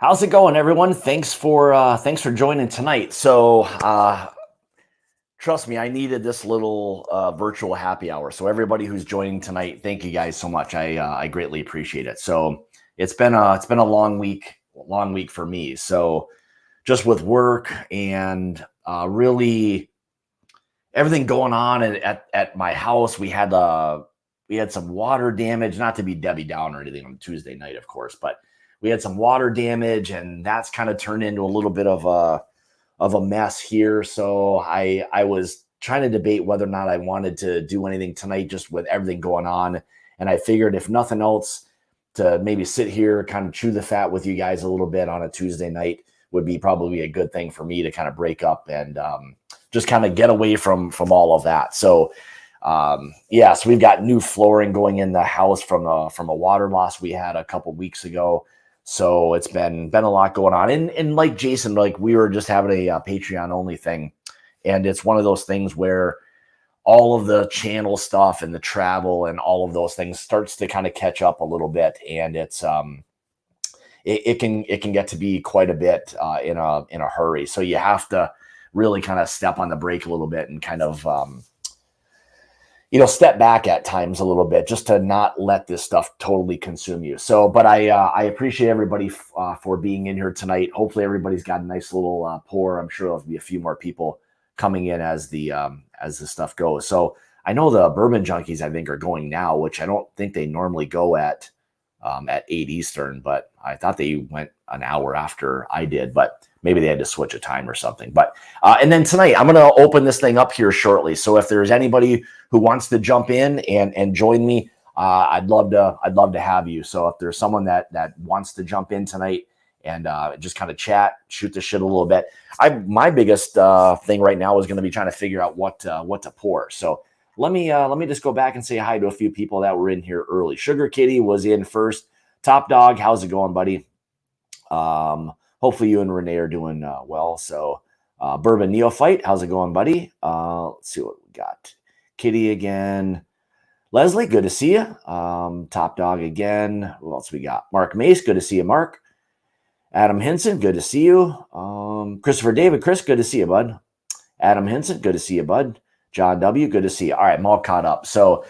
How's it going, everyone? Thanks for joining tonight. Trust me, I needed this little virtual happy hour. So everybody who's joining tonight, thank you guys so much. I greatly appreciate it. So it's been a long week for me. So just with work and really everything going on at my house, we had some water damage. Not to be Debbie Down or anything on Tuesday night, of course, but we had some water damage, and that's kind of turned into a little bit of a mess here. So I was trying to debate whether or not I wanted to do anything tonight, just with everything going on. And I figured, if nothing else, to maybe sit here, kind of chew the fat with you guys a little bit on a Tuesday night would be probably a good thing for me to kind of break up and just kind of get away from all of that. So we've got new flooring going in the house from a water loss we had a couple weeks ago. So it's been a lot going on. And like Jason, like we were just having a Patreon only thing. And it's one of those things where all of the channel stuff and the travel and all of those things starts to kind of catch up a little bit. And it can get to be quite a bit in a hurry. So you have to really kind of step on the brake a little bit and kind of step back at times a little bit, just to not let this stuff totally consume you. So, but I appreciate everybody for being in here tonight. Hopefully everybody's got a nice little pour. I'm sure there'll be a few more people coming in as the stuff goes. So I know the Bourbon Junkies, I think, are going now, which I don't think they normally go at 8 Eastern, but I thought they went an hour after I did, but maybe they had to switch a time or something. But and then tonight, I'm going to open this thing up here shortly. So if there's anybody who wants to jump in and join me, I'd love to have you. So if there's someone that wants to jump in tonight and just kind of chat, shoot the shit a little bit. My biggest thing right now is going to be trying to figure out what to pour. So let me just go back and say hi to a few people that were in here early. Sugar Kitty was in first. Top Dog, how's it going, buddy? Hopefully you and Renee are doing well. So Bourbon Neophyte, how's it going, buddy? Let's see what we got. Kitty again. Leslie, good to see you. Top Dog again. Who else we got? Mark Mace, good to see you, Mark. Adam Henson, good to see you. Christopher David, Chris, good to see you, bud. Adam Henson, good to see you, bud. John W., good to see you. All right, I'm all caught up. So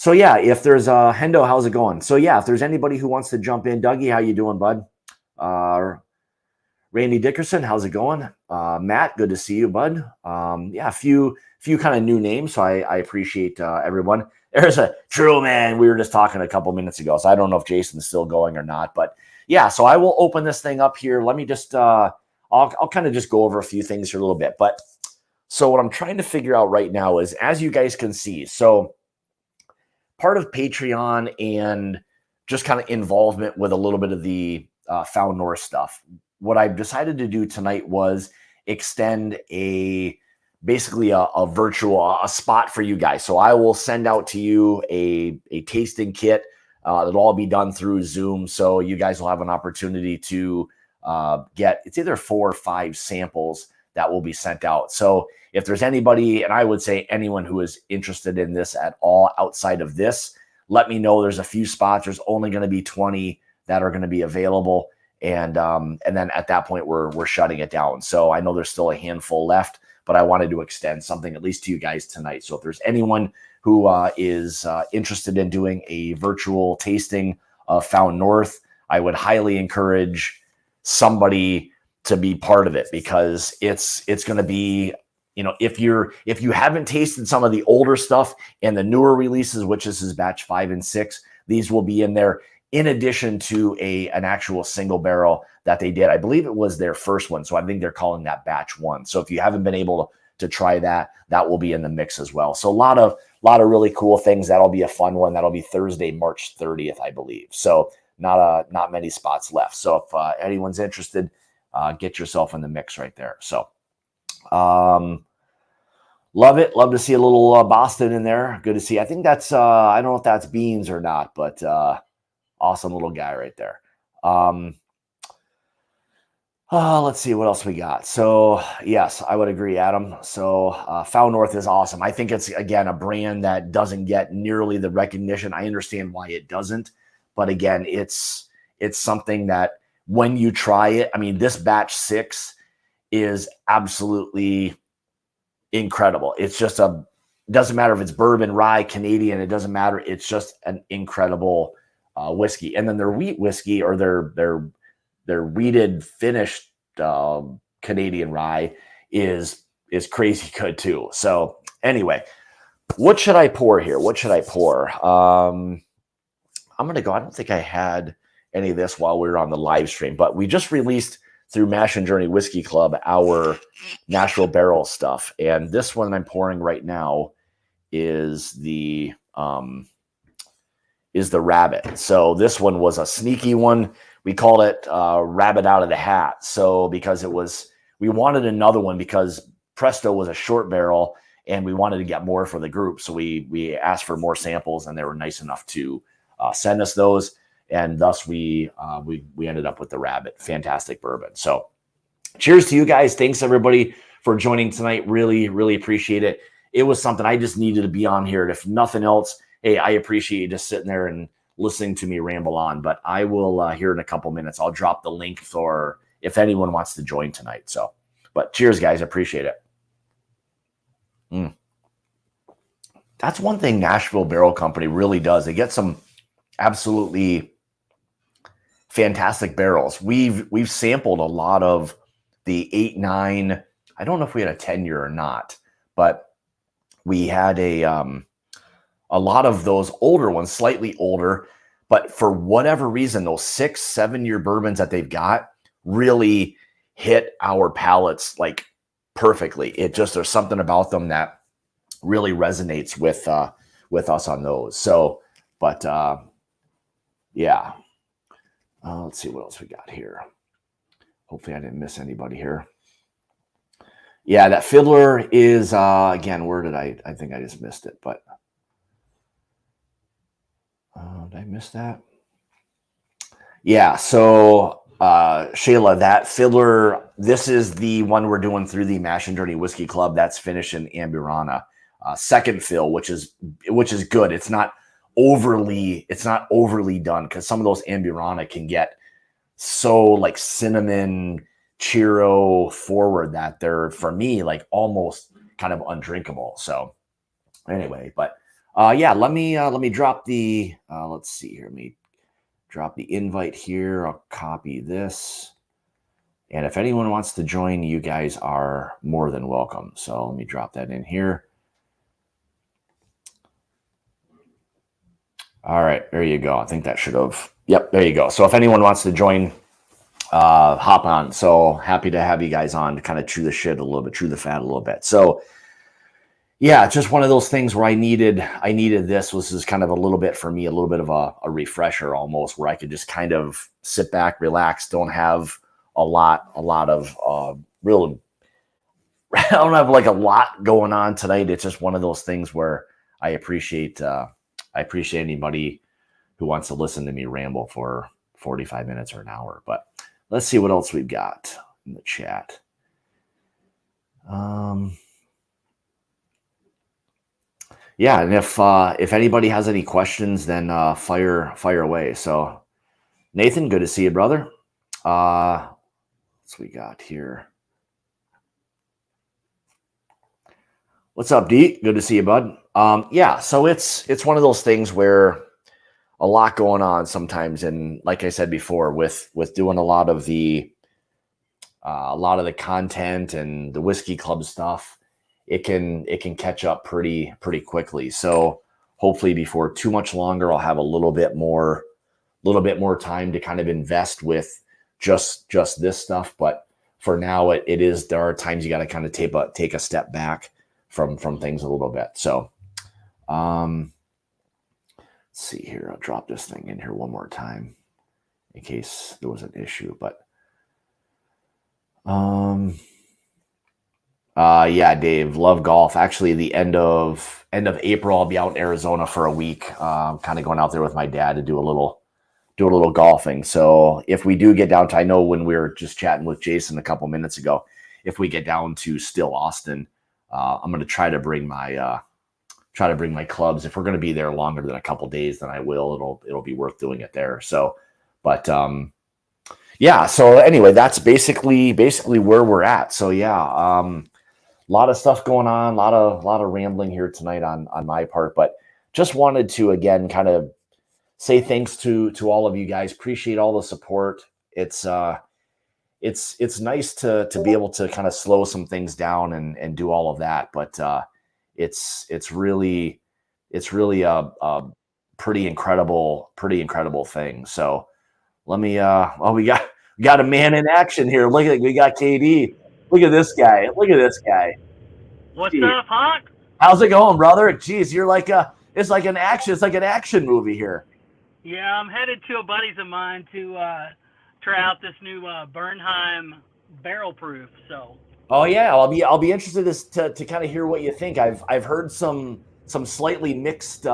yeah, if there's Hendo, how's it going? So yeah, if there's anybody who wants to jump in, Dougie, how you doing, bud? Randy Dickerson, how's it going? Matt, good to see you, bud. Yeah, a few kind of new names, so I appreciate everyone. There's a True Man. We were just talking a couple minutes ago, so I don't know if Jason's still going or not, but yeah. So I will open this thing up here. Let me just I'll kind of just go over a few things here a little bit, but. So what I'm trying to figure out right now is, as you guys can see, so part of Patreon and just kind of involvement with a little bit of the Found North stuff, what I've decided to do tonight was extend basically a virtual spot for you guys. So I will send out to you a tasting kit that'll all be done through Zoom. So you guys will have an opportunity to get, it's either 4 or 5 samples that will be sent out. So if there's anybody, and I would say anyone who is interested in this at all outside of this, let me know. There's a few spots. There's only going to be 20 that are going to be available. And then at that point, we're shutting it down. So I know there's still a handful left, but I wanted to extend something at least to you guys tonight. So if there's anyone who is interested in doing a virtual tasting of Found North, I would highly encourage somebody to be part of it, because it's going to be, if you haven't tasted some of the older stuff and the newer releases, which this is batch 5 and 6, these will be in there in addition to an actual single barrel that they did. I believe it was their first one, so I think they're calling that batch 1. So if you haven't been able to try that, that will be in the mix as well. So a lot of really cool things. That'll be a fun one. That'll be Thursday, March 30th, I believe. So not many spots left. So if anyone's interested, get yourself in the mix right there. So love it. Love to see a little Boston in there. Good to see. I think that's I don't know if that's Beans or not, but awesome little guy right there. Let's see what else we got. So yes, I would agree, Adam. So Found North is awesome. I think it's, again, a brand that doesn't get nearly the recognition. I understand why it doesn't, but again, it's something that when you try it, I mean, this batch 6 is absolutely incredible. It's just doesn't matter if it's bourbon, rye, Canadian, it doesn't matter. It's just an incredible whiskey. And then their wheat whiskey, or their wheated finished Canadian rye is crazy good too. So anyway, what should I pour here? What should I pour? I'm going to go. I don't think I had any of this while we were on the live stream, but we just released through Mash and Journey Whiskey Club our natural barrel stuff. And this one I'm pouring right now is the rabbit. So this one was a sneaky one. We called it rabbit out of the hat. So because we wanted another one because Presto was a short barrel and we wanted to get more for the group. So we asked for more samples and they were nice enough to send us those. And thus we ended up with the rabbit. Fantastic bourbon. So cheers to you guys. Thanks everybody for joining tonight. Really, really appreciate it. It was something I just needed to be on here. And if nothing else, hey, I appreciate you just sitting there and listening to me ramble on. But I will here in a couple minutes, I'll drop the link for if anyone wants to join tonight. So, but cheers, guys. I appreciate it. That's one thing Nashville Barrel Company really does. They get some absolutely fantastic barrels. We've sampled a lot of the 8-9. I don't know if we had a 10-year or not, but we had a lot of those older ones, slightly older, but for whatever reason, those 6-7-year bourbons that they've got really hit our palates like perfectly. It just, there's something about them that really resonates with us on those. So, but yeah. Let's see what else we got here. Hopefully I didn't miss anybody here. Yeah, that Fiddler is, again, where did I think I just missed it, but did I miss that? Yeah, so Shayla, that Fiddler, this is the one we're doing through the Mash and Journey Whiskey Club. That's finished in Amburana. Second fill, which is good. It's not overly done because some of those Amburana can get so like cinnamon churro forward that they're, for me, like almost kind of undrinkable. So anyway, but yeah, let me drop the let's see here. Let me drop the invite here. I'll copy this. And if anyone wants to join, you guys are more than welcome. So let me drop that in here. All right, there you go. I think that should have, yep, there you go. So if anyone wants to join, hop on. So happy to have you guys on to kind of chew the shit a little bit, chew the fat a little bit. So yeah, just one of those things where I needed this. This is kind of a little bit for me, a little bit of a refresher almost, where I could just kind of sit back, relax, don't have a lot of real, I don't have like a lot going on tonight. It's just one of those things where I appreciate anybody who wants to listen to me ramble for 45 minutes or an hour. But let's see what else we've got in the chat. Yeah, and if anybody has any questions, then fire away. So Nathan, good to see you, brother. What's we got here? What's up, D? Good to see you, bud. Yeah, so it's one of those things where a lot going on sometimes, and like I said before, with doing a lot of the content and the whiskey club stuff, it can catch up pretty quickly. So hopefully before too much longer, I'll have a little bit more time to kind of invest with just this stuff. But for now, there are times you got to kind of take a step back from things a little bit. So let's see here. I'll drop this thing in here one more time in case there was an issue. But yeah, Dave, love golf. Actually, the end of April, I'll be out in Arizona for a week. Kind of going out there with my dad to do a little golfing. So if we do get down to, I know when we were just chatting with Jason a couple minutes ago, if we get down to still Austin, I'm going to try to bring my clubs. If we're going to be there longer than a couple days, then I will. It'll be worth doing it there. So, but Yeah. So anyway, that's basically where we're at. So yeah, a lot of stuff going on, a lot of rambling here tonight on my part, but just wanted to again kind of say thanks to all of you guys. Appreciate all the support. It's nice to be able to kind of slow some things down and do all of that, but it's really a pretty incredible thing. So let me well, we got a man in action here. Look at we got KD. Look at this guy. Look at this guy. What's Jeez. up, Hawk? How's it going, brother? Jeez, you're like it's like an action movie here. Yeah, I'm headed to a buddy's of mine to try out this new Bernheim barrel proof. So. Oh yeah, I'll be interested to kind of hear what you think. I've heard some slightly mixed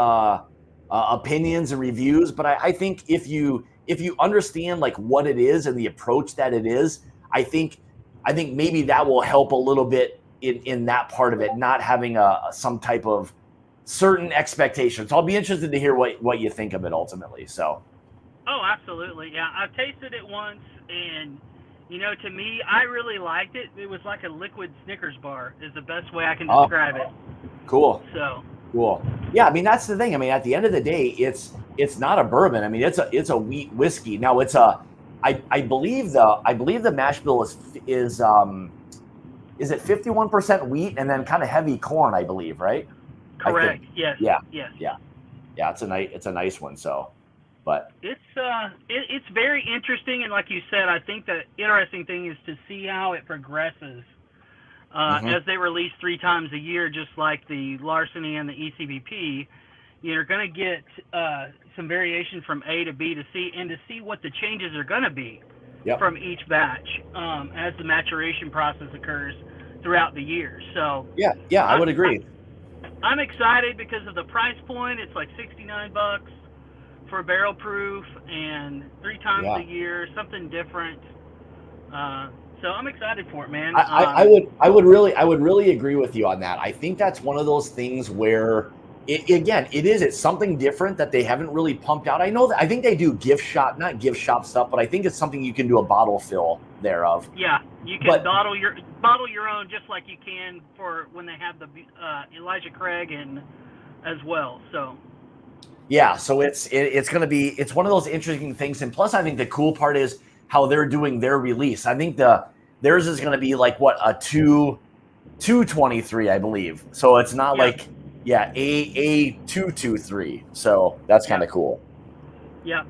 opinions and reviews, but I think if you understand like what it is and the approach that it is, I think maybe that will help a little bit in that part of it, not having some type of certain expectations. So I'll be interested to hear what you think of it ultimately. So. Oh, absolutely. Yeah, I've tasted it once, and to me, I really liked it. It was like a liquid Snickers bar, is the best way I can describe it. Cool. So. Cool. Yeah, I mean that's the thing. I mean, at the end of the day, it's not a bourbon. I mean, it's a wheat whiskey. Now it's I believe the mash bill is it 51% wheat and then kind of heavy corn, I believe, right? Correct. Yes. Yeah. Yes. Yeah. It's a nice one. So, but it's very interesting, and like you said, I think the interesting thing is to see how it progresses as they release 3 times a year, just like the Larceny and the ECBP. You're going to get some variation from A to B to C, and to see what the changes are going to be from each batch as the maturation process occurs throughout the year. So yeah, I would agree. I'm excited because of the price point. It's like $69 for a barrel proof, and 3 times a year, something different. So I'm excited for it, man. I would really agree with you on that. I think that's one of those things where it's something different that they haven't really pumped out. I think they do not gift shop stuff, but I think it's something you can do a bottle fill thereof. Yeah, you can bottle your own just like you can for when they have the Elijah Craig and as well. So yeah, so it's one of those interesting things, and plus I think the cool part is how they're doing their release. I think theirs is going to be like what a 223, I believe. So it's not like a 223. So that's kind of cool. Yeah,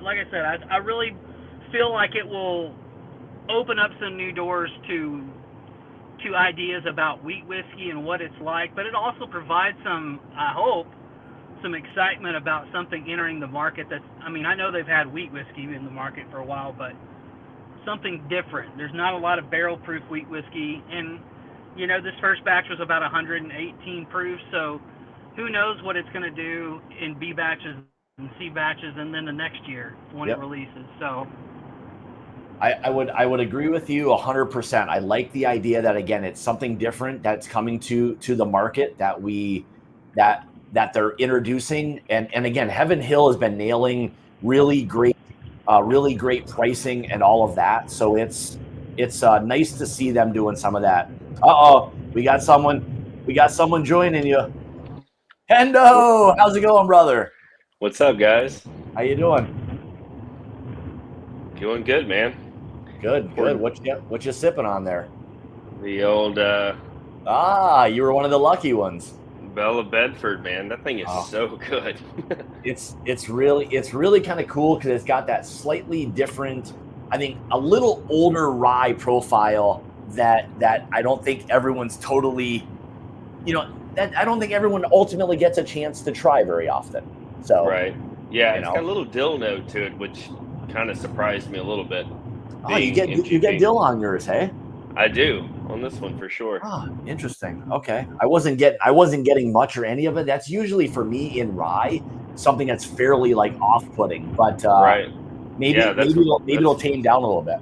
like I said, I really feel like it will open up some new doors to ideas about wheat whiskey and what it's like, but it also provides some excitement about something entering the market I know they've had wheat whiskey in the market for a while, but something different. There's not a lot of barrel proof wheat whiskey, and this first batch was about 118 proof, so who knows what it's going to do in B batches and C batches and then the next year when it releases. So I would agree with you 100%. I like the idea that again it's something different that's coming to the market that they're introducing, and again, Heaven Hill has been nailing really great pricing and all of that. So it's nice to see them doing some of that. We got someone joining you. Hendo, how's it going, brother? What's up, guys? How you doing? Doing good, man. Good. What you sipping on there? The old you were one of the lucky ones. Bella Bedford, man. That thing is so good. it's really kind of cool because it's got that slightly different, I think a little older rye profile that I don't think everyone's totally, that I don't think everyone ultimately gets a chance to try very often. So right. Yeah, it's got a little dill note to it, which kind of surprised me a little bit. Oh, you get dill on yours, hey? I do on this one for sure. Oh, interesting. Okay, I wasn't getting much or any of it. That's usually for me in rye something that's fairly like off-putting, but right. Maybe it'll tame down a little bit.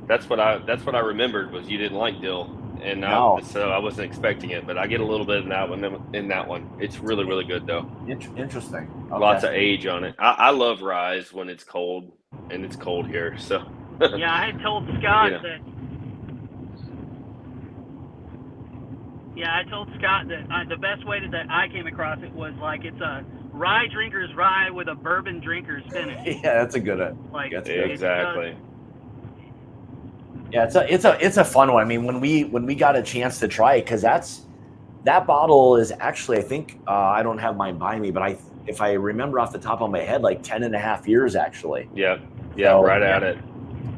That's what I remembered was you didn't like dill, and so I wasn't expecting it, but I get a little bit in that one. It's really, really good though. Interesting. Okay. Lots of age on it. I love rye when it's cold. and it's cold here. So yeah, I had told Scott that. Yeah, I told Scott that the best way that I came across it was like it's a rye drinker's rye with a bourbon drinker's finish. Yeah, that's a good one. Like exactly. Yeah, it's a fun one. I mean, when we got a chance to try it, because that bottle is actually, I think, I don't have mine by me, but if I remember off the top of my head, like 10 and a half years actually. Yeah, So, right at it.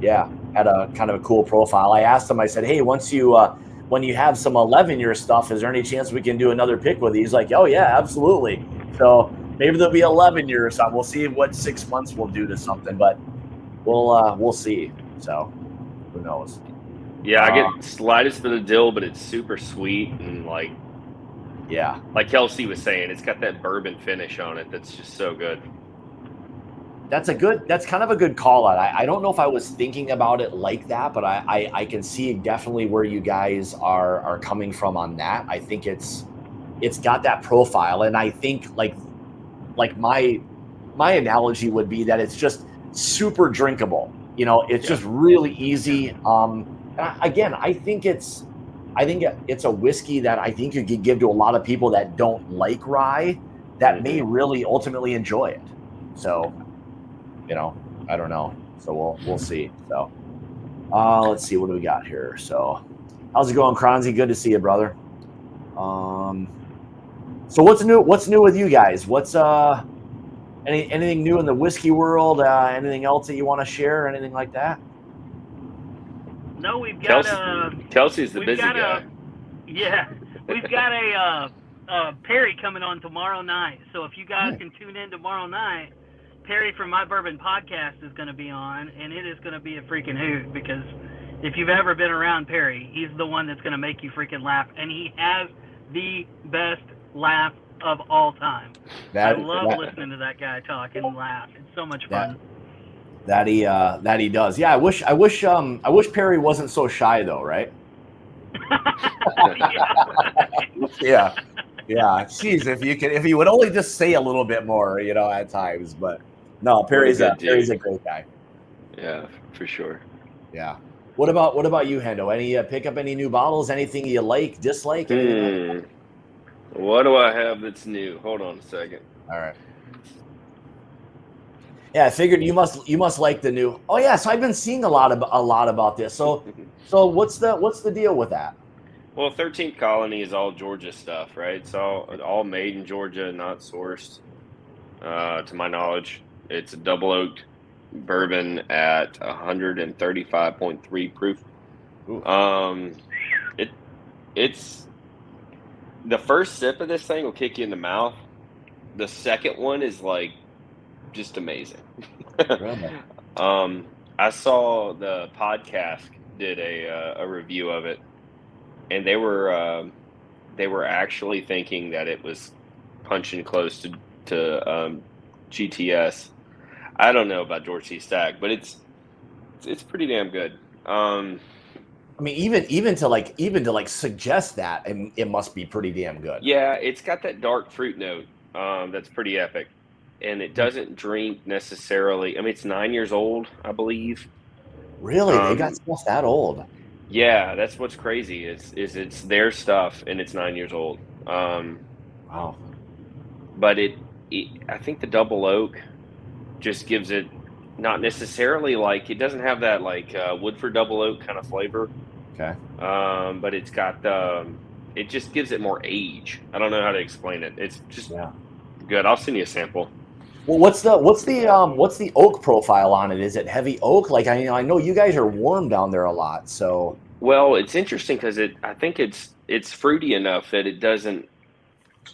Yeah, had a kind of a cool profile. I asked him, I said, hey, once you when you have some 11-year stuff, is there any chance we can do another pick with you? He's like, oh yeah, absolutely. So maybe there'll be 11 years or something. We'll see what 6 months will do to something, but we'll see. So who knows? Yeah, I get slightest bit of dill, but it's super sweet and like Kelsey was saying, it's got that bourbon finish on it that's just so good. That's kind of a good call out. I don't know if I was thinking about it like that, but I can see definitely where you guys are coming from on that. I think it's got that profile, and I think like my analogy would be that it's just super drinkable. It's just really easy. Again, I think it's a whiskey that I think you could give to a lot of people that don't like rye that may really ultimately enjoy it. So, I don't know. So we'll see. So, let's see, what do we got here? So, how's it going, Kronzy? Good to see you, brother. So what's new with you guys? What's anything new in the whiskey world? Anything else that you want to share? Anything like that? No, we've got Kelsey's the busy guy. Yeah, we've got a Perry coming on tomorrow night. So if you guys can tune in tomorrow night, Perry from My Bourbon Podcast is going to be on, and it is going to be a freaking hoot, because if you've ever been around Perry, he's the one that's going to make you freaking laugh, and he has the best laugh of all time. I love listening to that guy talk and laugh. It's so much fun. That he does. Yeah, I wish Perry wasn't so shy though, right? Yeah. Jeez, if he would only just say a little bit more, at times. But no, Perry's a great guy. Yeah, for sure. Yeah. What about you, Hendo? Any pick up any new bottles? Anything you like, dislike? Anything like that? What do I have that's new? Hold on a second. All right. Yeah, I figured you must like the new. Oh yeah, so I've been seeing a lot about this. So what's the deal with that? Well, 13th Colony is all Georgia stuff, right? It's all made in Georgia, not sourced, to my knowledge. It's a double oaked bourbon at 135.3 proof. It's the first sip of this thing will kick you in the mouth. The second one is like just amazing. I saw the podcast did a review of it, and they were actually thinking that it was punching close to GTS. I don't know about George C. Stack, but it's pretty damn good. I mean, even to suggest that, it must be pretty damn good. Yeah, it's got that dark fruit note that's pretty epic, and it doesn't drink necessarily. I mean, it's 9 years old, I believe. Really, they got stuff that old? Yeah, that's what's crazy. Is it's their stuff, and it's 9 years old. Wow. But I think the double oak just gives it not necessarily it doesn't have that Woodford double oak kind of flavor. Okay. But it's got it just gives it more age. I don't know how to explain it. It's just good. I'll send you a sample. Well, what's the oak profile on it? Is it heavy oak? I know you guys are warm down there a lot, so. Well, it's interesting because I think it's fruity enough that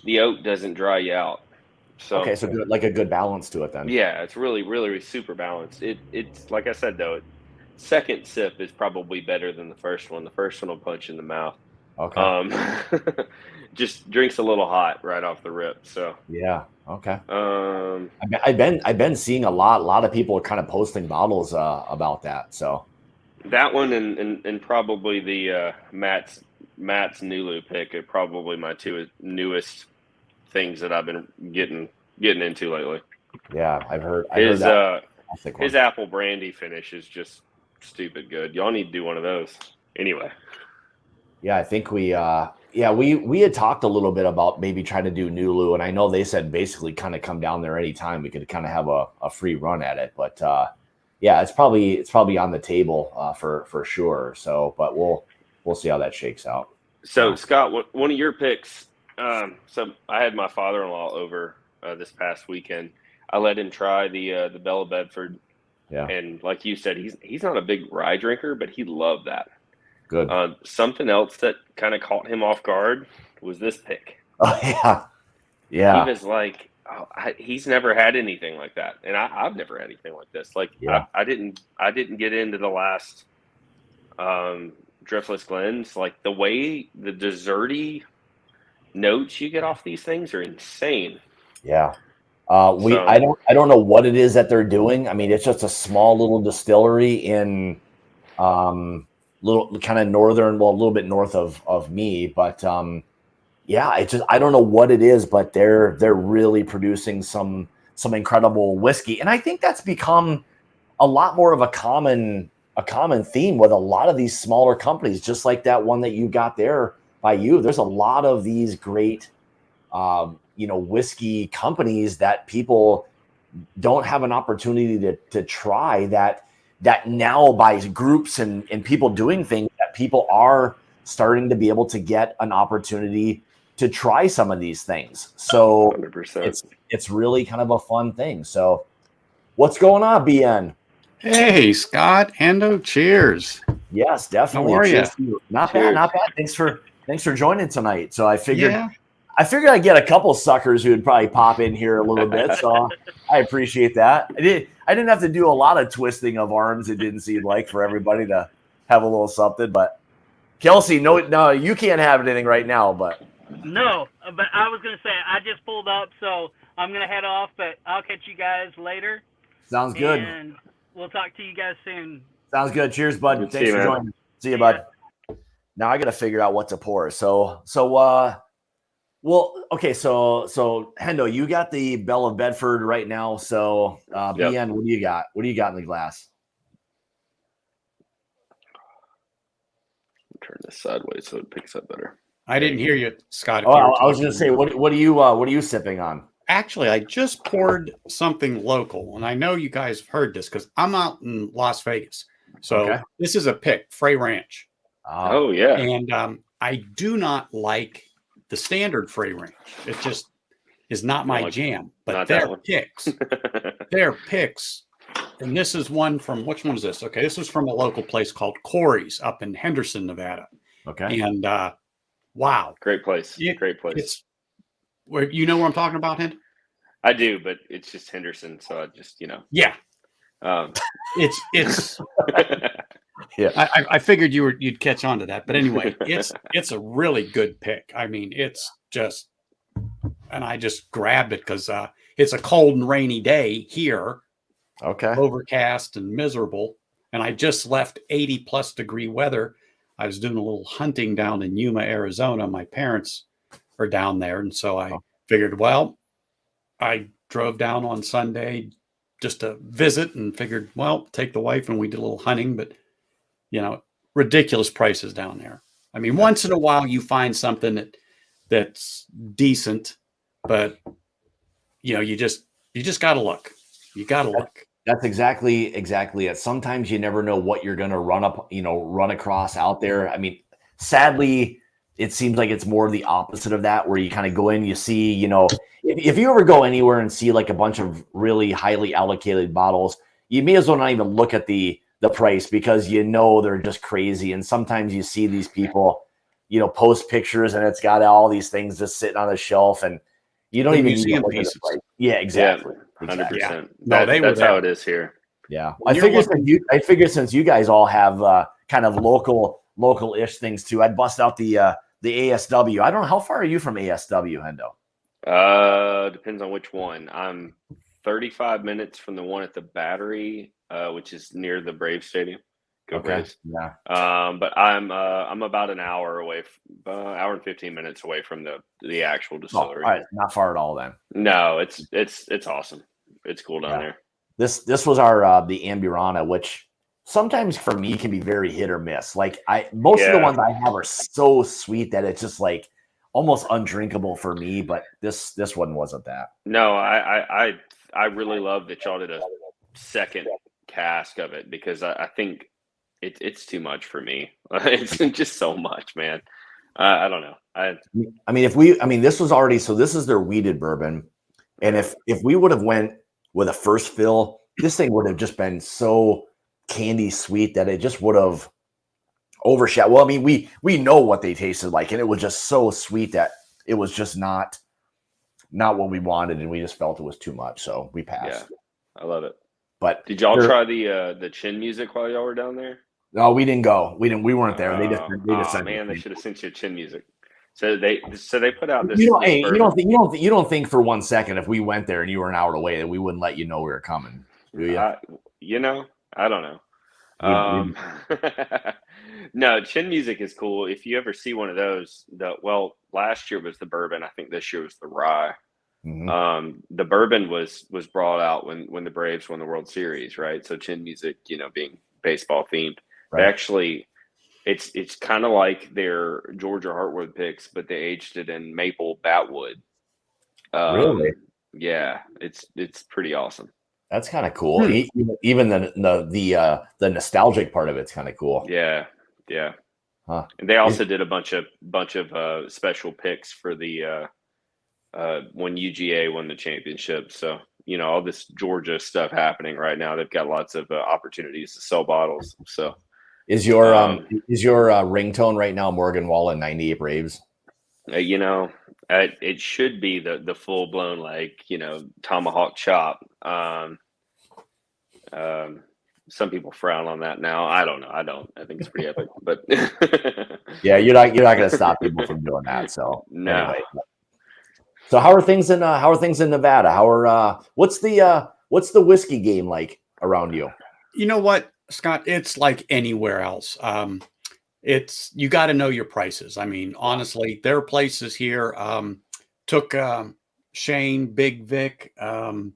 the oak doesn't dry you out. So okay, so good, like a good balance to it then. Yeah, it's really, really super balanced. It's like I said though, second sip is probably better than the first one. The first one will punch in the mouth. Okay. Just drinks a little hot right off the rip. So yeah. Okay. I've been seeing a lot of people kind of posting bottles about that. So that one and probably the Matt's Nulu pick are probably my two newest things that I've been getting into lately. Yeah, I've heard Fantastic one. his apple brandy finish is just stupid good. Y'all need to do one of those. Anyway. Yeah, I think we had talked a little bit about maybe trying to do Nulu, and I know they said basically kind of come down there anytime we could kind of have a free run at it. But yeah, it's probably on the table for sure. So, but we'll see how that shakes out. So Scott, one of your picks. So I had my father-in-law over this past weekend. I let him try the Bella Bedford. Yeah. And like you said, he's not a big rye drinker, but he loved that. Good. Something else that kind of caught him off guard was this pick. Oh yeah. Yeah. He was like, he's never had anything like that, and I've never had anything like this. Like, yeah. I didn't get into the last Driftless Glens. Like the way the desserty notes you get off these things are insane. Yeah. I don't know what it is that they're doing. I mean, it's just a small little distillery in little kind of northern, well, a little bit north of me, but yeah, I don't know what it is, but they're really producing some incredible whiskey, and I think that's become a lot more of a common theme with a lot of these smaller companies, just like that one that you got there by you. There's a lot of these great whiskey companies that people don't have an opportunity to try that now by groups and people doing things that people are starting to be able to get an opportunity to try some of these things. So 100%. It's really kind of a fun thing. So what's going on, BN? Hey, Scott, Hendo, cheers. Yes, definitely. How are Cheers you? to you. Not Cheers. bad, not bad. Thanks for joining tonight. So I figured Yeah. I'd get a couple suckers who would probably pop in here a little bit. So I appreciate that. I didn't have to do a lot of twisting of arms. It didn't seem like for everybody to have a little something. But Kelsey, no, you can't have anything right now. But No, but I was going to say, I just pulled up, so I'm going to head off, but I'll catch you guys later. sounds good. And we'll talk to you guys soon. Sounds good. Cheers, bud. Good to Thanks see you, for man. joining. See you, See bud. Now I got to figure out what to pour. So okay. So Hendo, you got the Belle of Bedford right now. So BN, what do you got? What do you got in the glass? Turn this sideways so it picks up better. I didn't hear you, Scott. if Oh, you were I was going to talking. say, what are you sipping on? Actually, I just poured something local, and I know you guys have heard this because I'm out in Las Vegas. So Okay. This is a pick, Frey Ranch. Oh yeah. And I do not like the standard Frey Ranch. It just is not my jam. But not that their one. picks, and this is one from, which one is this? Okay, this is from a local place called Corey's up in Henderson, Nevada. Okay. And wow. Great place. Yeah, Great place. It's where you know what I'm talking about, Hend? I do, but it's just Henderson, so I just Yeah. Um, It's Yeah. I figured you'd catch on to that. But anyway, it's a really good pick. I mean, it's just, and I just grabbed it because it's a cold and rainy day here, Okay. overcast and miserable. And I just left 80+ degree weather. I was doing a little hunting down in Yuma, Arizona. My parents are down there. And so I figured, well, I drove down on Sunday just to visit and figured, well, take the wife, and we did a little hunting, but ridiculous prices down there. I mean, once in a while you find something that's decent, but you just got to look. You got to look. That's exactly it. Sometimes you never know what you're going to run across out there. I mean, sadly, it seems like it's more the opposite of that, where you kind of go in, you see, if you ever go anywhere and see like a bunch of really highly allocated bottles, you may as well not even look at the price, because they're just crazy. And sometimes you see these people, post pictures and it's got all these things just sitting on the shelf, and you don't The even need to museum look at the pieces. price. Yeah, exactly. 100%. Yeah. No, they were that's how there. it is here. Yeah, When I you're figured since you guys all have kind of local-ish things too, I'd bust out the ASW. I don't know, how far are you from ASW, Hendo? Depends on which one. I'm 35 minutes from the one at the Battery, which is near the Braves Stadium. Go Braves. Yeah. But I'm about an hour away, hour and 15 minutes away from the actual Oh, all distillery. right, not far at all then. No, it's awesome. It's cool down there. This was our the Amburana, which sometimes for me can be very hit or miss. Like most of the ones I have are so sweet that it's just like almost undrinkable for me. But this one wasn't that. No, I really love that y'all did a second cask of it, because I think it's too much for me. It's just so much, man. I don't know. I mean, this was already, so this is their weeded bourbon. And if we would have went with a first fill, this thing would have just been so candy sweet that it just would have overshadowed. Well, I mean, we know what they tasted like, and it was just so sweet that it was just not what we wanted, and we just felt it was too much, so we passed. Yeah, I love it. But did y'all try the chin music while y'all were down there? No, we didn't go. We weren't there. They just oh man, they should have sent you chin music. So they put out this. You don't think for 1 second if we went there and you were an hour away that we wouldn't let you know we were coming, do you? I don't know. No, chin music is cool. If you ever see one of those, last year was the bourbon. I think this year was the rye. Mm-hmm. The bourbon was brought out when the Braves won the World Series, right? So chin music, being baseball themed, right. Actually, it's kind of like their Georgia Heartwood picks, but they aged it in maple batwood. Really? Yeah, it's pretty awesome. That's kind of cool. Even the nostalgic part of it's kind of cool. Yeah. Huh. And they also did a bunch of special picks for the when UGA won the championship. So all this Georgia stuff happening right now. They've got lots of opportunities to sell bottles. So is your ringtone right now Morgan Wallen 98 Braves? It should be the full blown tomahawk chop. Some people frown on that now. I don't know. I think it's pretty epic. But yeah, you're not going to stop people from doing that. So no. Anyway. So how are things in Nevada? What's the whiskey game like around you? You know what, Scott? It's like anywhere else. You got to know your prices. I mean, honestly, there are places here. Took Shane, Big Vic, Will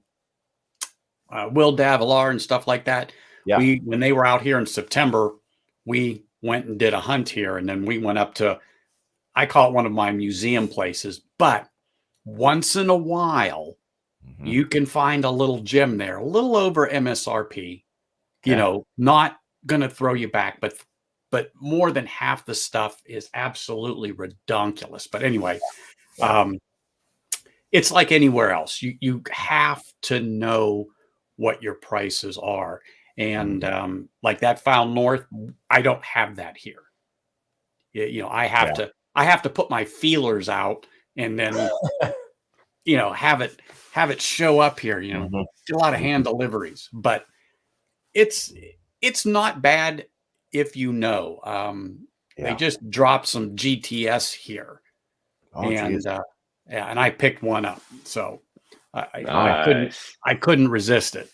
Davilar, and stuff like that. Yeah. When they were out here in September, we went and did a hunt here, and then we went up to, I call it one of my museum places, but once in a while, you can find a little gem there, a little over MSRP, not going to throw you back, but more than half the stuff is absolutely redonkulous. But anyway, it's like anywhere else. You have to know what your prices are. And like that Found North, I don't have that here. I have to put my feelers out and then, have it show up here, a lot of hand deliveries, but it's not bad if they just dropped some GTS here. And I picked one up. So I couldn't resist it.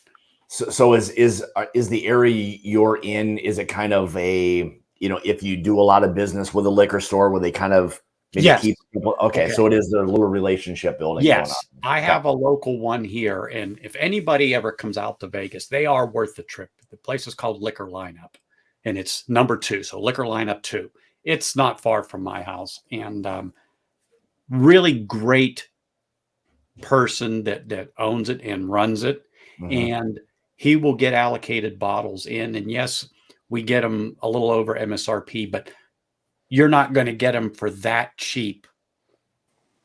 So is the area you're in, is it kind of a, if you do a lot of business with a liquor store, where they kind of keep people? Okay. So it is a little relationship building. Yes. Going on. I have a local one here. And if anybody ever comes out to Vegas, they are worth the trip. The place is called Liquor Lineup, and it's number 2. So Liquor Lineup 2. It's not far from my house, and really great person that owns it and runs it. And he will get allocated bottles in. And yes, we get them a little over MSRP, but you're not going to get them for that cheap.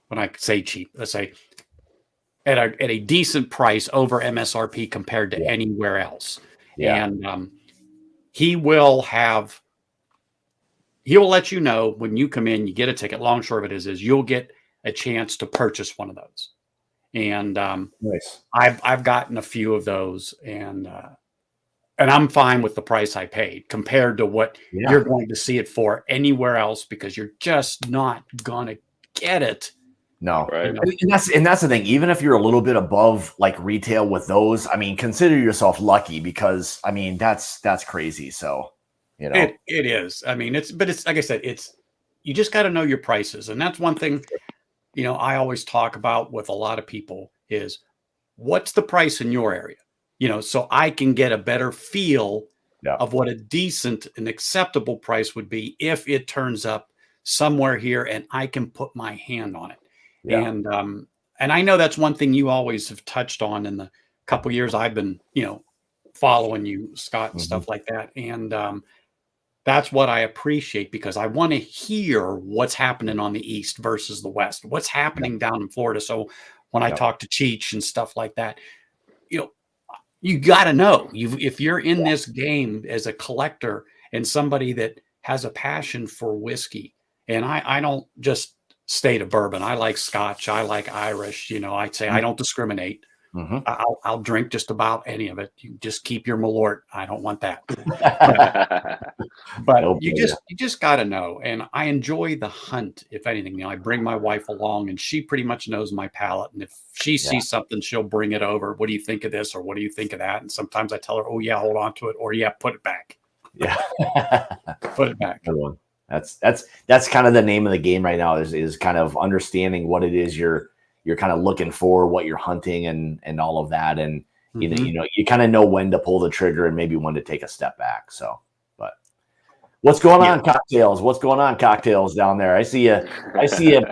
When I say cheap, let's say at a decent price over MSRP compared to anywhere else. Yeah. And he will let you know when you come in, you get a ticket. Long short of it is you'll get a chance to purchase one of those. And nice. I've gotten a few of those, and I'm fine with the price I paid compared to what you're going to see it for anywhere else, because you're just not gonna get it. No, right. And that's the thing. Even if you're a little bit above like retail with those, I mean, consider yourself lucky, because I mean that's crazy. So it is. I mean, it's like I said, you just got to know your prices, and that's one thing. I always talk about with a lot of people is, what's the price in your area? so I can get a better feel Yeah. of what a decent and acceptable price would be if it turns up somewhere here and I can put my hand on it. Yeah. And I know that's one thing you always have touched on in the couple years I've been, following you, Scott, and stuff like that. And that's what I appreciate, because I want to hear what's happening on the East versus the West, what's happening down in Florida. So when I talk to Cheech and stuff like that, you got to know, if you're in this game as a collector and somebody that has a passion for whiskey, and I don't just stay to bourbon. I like Scotch. I like Irish. I'd say I don't discriminate. I'll drink just about any of it. You just keep your Malort. I don't want that. But you just got to know. And I enjoy the hunt. If anything, I bring my wife along, and she pretty much knows my palate. And if she sees something, she'll bring it over. What do you think of this? Or what do you think of that? And sometimes I tell her, oh yeah, hold on to it. Or yeah, put it back. Yeah. Put it back. Good one. That's kind of the name of the game right now, is kind of understanding what it is you're kind of looking for, what you're hunting, and all of that. And you kind of know when to pull the trigger and maybe when to take a step back. So, but what's going on, Cocktails? What's going on, Cocktails, down there? I see you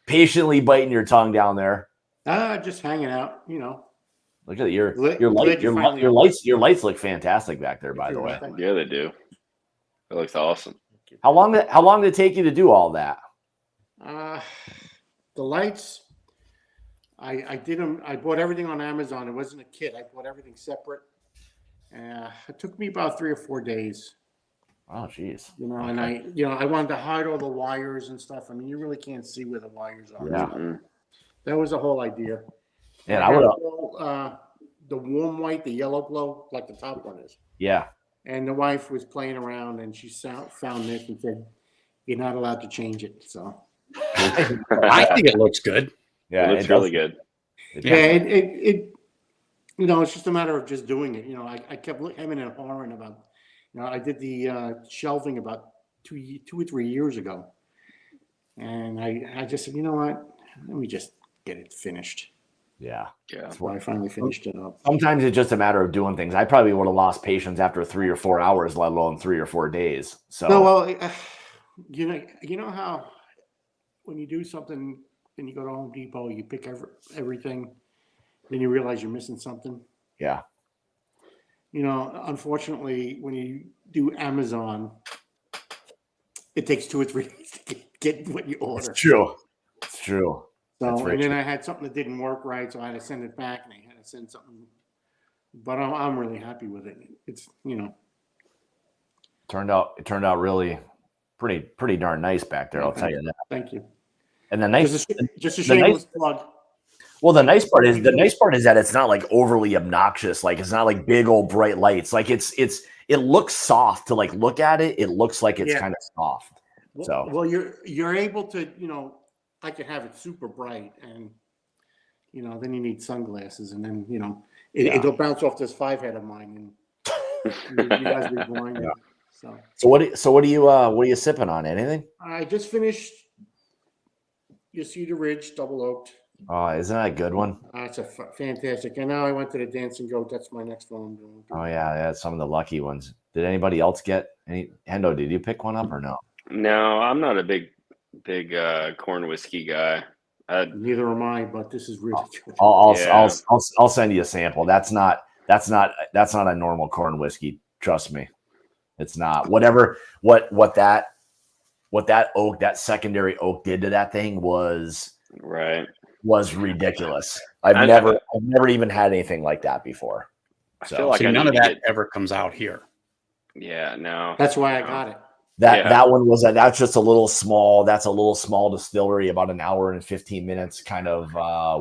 patiently biting your tongue down there. Just hanging out, Look at your lights look fantastic back there, by the way. Yeah, they do. It looks awesome. How long did it take you to do all that? The lights, I did them. I bought everything on Amazon. It wasn't a kit. I bought everything separate. It took me about 3 or 4 days. Oh, geez. And I wanted to hide all the wires and stuff. I mean, you really can't see where the wires are. Yeah. So that was the whole idea. And I would the warm white, the yellow glow, like the top one is. Yeah. And the wife was playing around, and she found this and said, "You're not allowed to change it." So I think it looks good. Yeah, it looks really good. It it's just a matter of just doing it. I kept hemming and hawing about. I did the shelving about 2 or 3 years ago, and I just said, you know what? Let me just get it finished. Yeah. That's why I finally finished it up. Sometimes it's just a matter of doing things. I probably would have lost patience after 3 or 4 hours, let alone 3 or 4 days. So, no, well, you know how when you do something and you go to Home Depot, you pick everything, then you realize you're missing something. Yeah. Unfortunately, when you do Amazon, it takes 2 or 3 days to get what you order. It's true. So, and then I had something that didn't work right, so I had to send it back, and I had to send something. But I'm really happy with it. It's turned out really pretty darn nice back there. I'll tell you that. Thank you. And the just a shameless plug. Well, the nice part is that it's not like overly obnoxious. Like, it's not like big old bright lights. Like it looks soft to like look at it. It looks like it's kind of soft. Well, you're able to, I could have it super bright, and then you need sunglasses, and then it'll bounce off this 5-head of mine, and you guys will be blinded. Yeah. So what are you sipping on? Anything? I just finished Cedar Ridge Double Oaked. Oh, isn't that a good one? It's a fantastic. And now I went to the Dancing Goat. That's my next one I'm doing. Oh yeah, some of the lucky ones. Did anybody else get any? Hendo, did you pick one up or no? No, I'm not a big corn whiskey guy. Neither am I, but this is really good. I'll send you a sample. That's not a normal corn whiskey. Trust me, it's not. What that oak, that secondary oak did to that thing was ridiculous. I've never even had anything like that before. I feel like none of that ever comes out here. Yeah, no. That's why I got it. That one that's just a little small. That's a little small distillery, about an hour and 15 minutes, kind of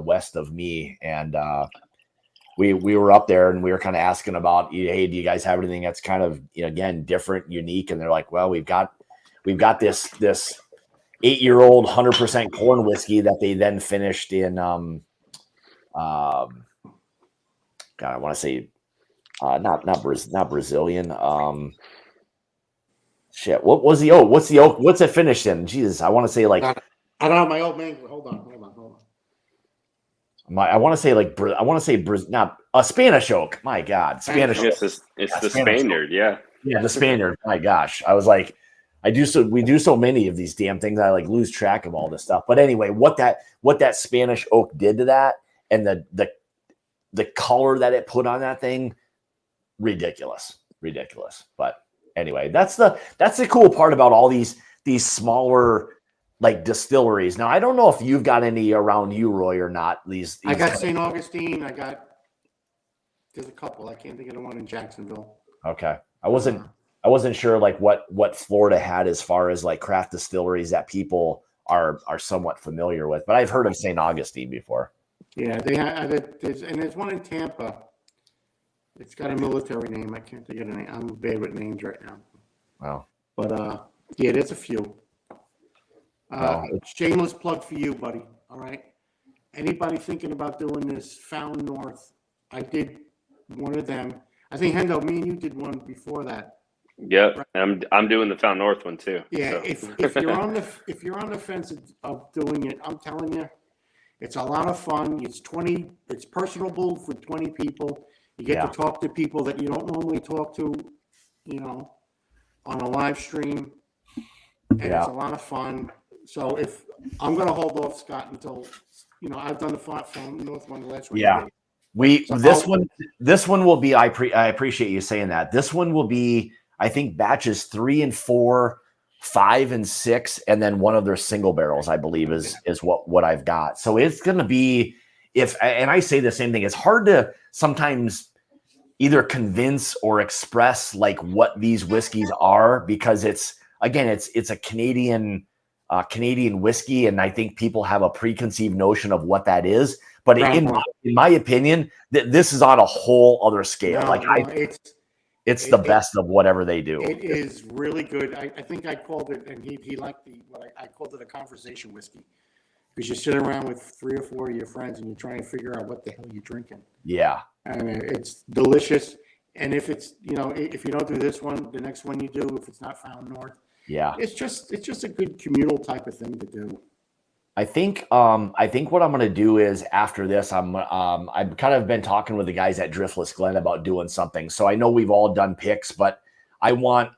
west of me. And we were up there, and we were kind of asking about, hey, do you guys have anything that's kind of again different, unique? And they're like, well, we've got this 8-year-old 100% corn whiskey that they then finished in God, I want to say not Brazilian. Shit, what was the oak? What's the oak? What's it finished in? Jesus, I want to say like I don't have my old man. Hold on. I want to say like not A Spanish oak. My God, Spanish oak. It's Yeah, the Spanish Spaniard, yeah. Yeah, the Spaniard. My gosh, I was like, we do so many of these damn things. I like lose track of all this stuff. But anyway, what that Spanish oak did to that, and the color that it put on that thing, ridiculous. But anyway, that's the cool part about all these smaller like distilleries. Now, I don't know if you've got any around you, Roy, or not. These I got St. Augustine. There's a couple. I can't think of the one in Jacksonville. Okay. I wasn't sure like what Florida had as far as like craft distilleries that people are somewhat familiar with, but I've heard of St. Augustine before. Yeah, they have it. There's one in Tampa. It's got a military name. I can't think of the name. I'm bad with names right now. Wow. But yeah, there's a few. Shameless plug for you, buddy. All right. Anybody thinking about doing this Found North? I did one of them. I think Hendo, me and you did one before that. Yep, I'm doing the Found North one too. Yeah, so. if you're on the fence of doing it, I'm telling you, it's a lot of fun. It's personable for 20 people. You get to talk to people that you don't normally talk to, on a live stream, and it's a lot of fun. So if I'm going to hold off, Scott, until I've done the Found North one the last one. Yeah, this one will be. I appreciate you saying that. This one will be, I think, batches 3 and 4, 5 and 6, and then one of their single barrels, I believe, is what I've got. So it's going to be, and I say the same thing. It's hard to sometimes either convince or express like what these whiskeys are, because it's a Canadian whiskey, and I think people have a preconceived notion of what that is. But in my opinion, this is on a whole other scale. It's the best of whatever they do. It is really good. I think I called it, and he liked I called it a conversation whiskey, because you sit around with 3 or 4 of your friends and you're trying to figure out what the hell you're drinking. Yeah. And it's delicious. And if it's, if you don't do this one, the next one you do, if it's not Found North, it's just a good communal type of thing to do. I think what I'm going to do is, after this, I've kind of been talking with the guys at Driftless Glen about doing something. So I know we've all done picks, but I want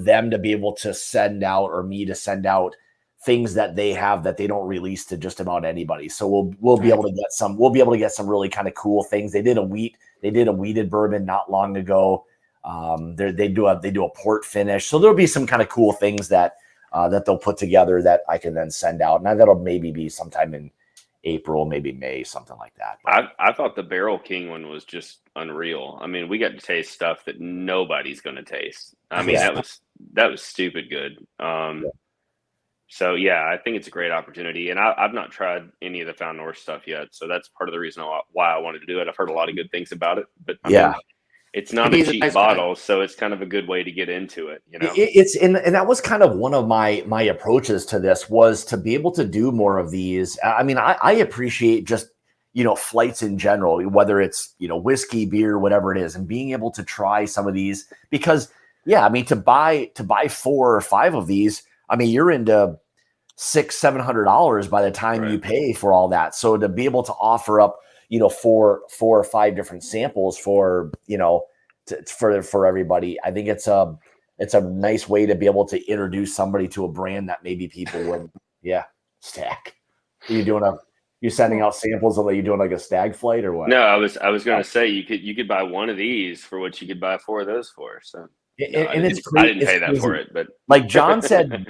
them to be able to send out, or me to send out, things that they have that they don't release to just about anybody. So we'll be able to get some. We'll be able to get some really kind of cool things. They did a wheated bourbon not long ago. They do a port finish. So there'll be some kind of cool things that they'll put together that I can then send out. Now that'll maybe be sometime in April, maybe May, something like that. I thought the Barrel King one was just unreal. I mean, we got to taste stuff that nobody's going to taste. I mean, that was stupid good. So yeah, I think it's a great opportunity, and I've not tried any of the Found North stuff yet. So that's part of the reason why I wanted to do it. I've heard a lot of good things about it, but I mean, it's not a cheap bottle, so it's kind of a good way to get into it. And that was kind of one of my approaches to this, was to be able to do more of these. I mean, I appreciate just, flights in general, whether it's, whiskey, beer, whatever it is, and being able to try some of these, because I mean, to buy 4 or 5 of these, I mean, you're into $600-700 by the time you pay for all that. So to be able to offer up, 4 or 5 different samples for everybody, I think it's a nice way to be able to introduce somebody to a brand that maybe people would Stag. You sending out samples, or are you doing like a Stag flight or what? No, I was going to say you could buy one of these for what you could buy 4 of those for. So it's I didn't pay that for it, but like John said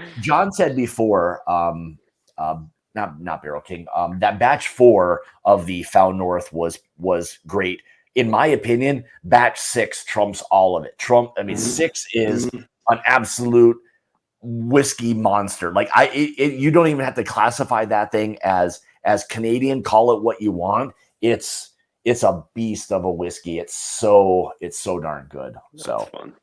before, not Barrel King, that batch 4 of the Found North was great. In my opinion, batch 6 trumps all of it. 6 is an absolute whiskey monster. Like you don't even have to classify that thing as Canadian. Call it what you want. It's a beast of a whiskey. It's so darn good. That's fun.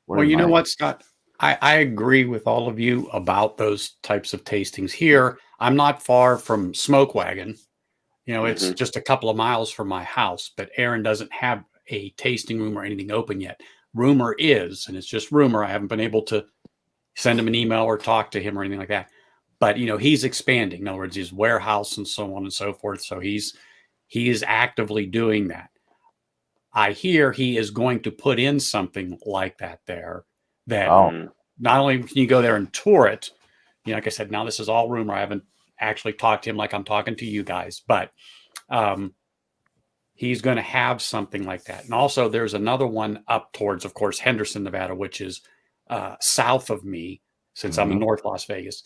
Well, you know what, Scott? I agree with all of you about those types of tastings here. I'm not far from Smoke Wagon. It's just a couple of miles from my house, but Aaron doesn't have a tasting room or anything open yet. Rumor is, and it's just rumor, I haven't been able to send him an email or talk to him or anything like that. But, he's expanding. In other words, his warehouse and so on and so forth. So he is actively doing that. I hear he is going to put in something like that there. That Oh, not only can you go there and tour it, like I said, now this is all rumor. I haven't actually talked to him like I'm talking to you guys, but he's going to have something like that. And also, there's another one up towards, of course, Henderson, Nevada, which is south of me, since I'm in North Las Vegas.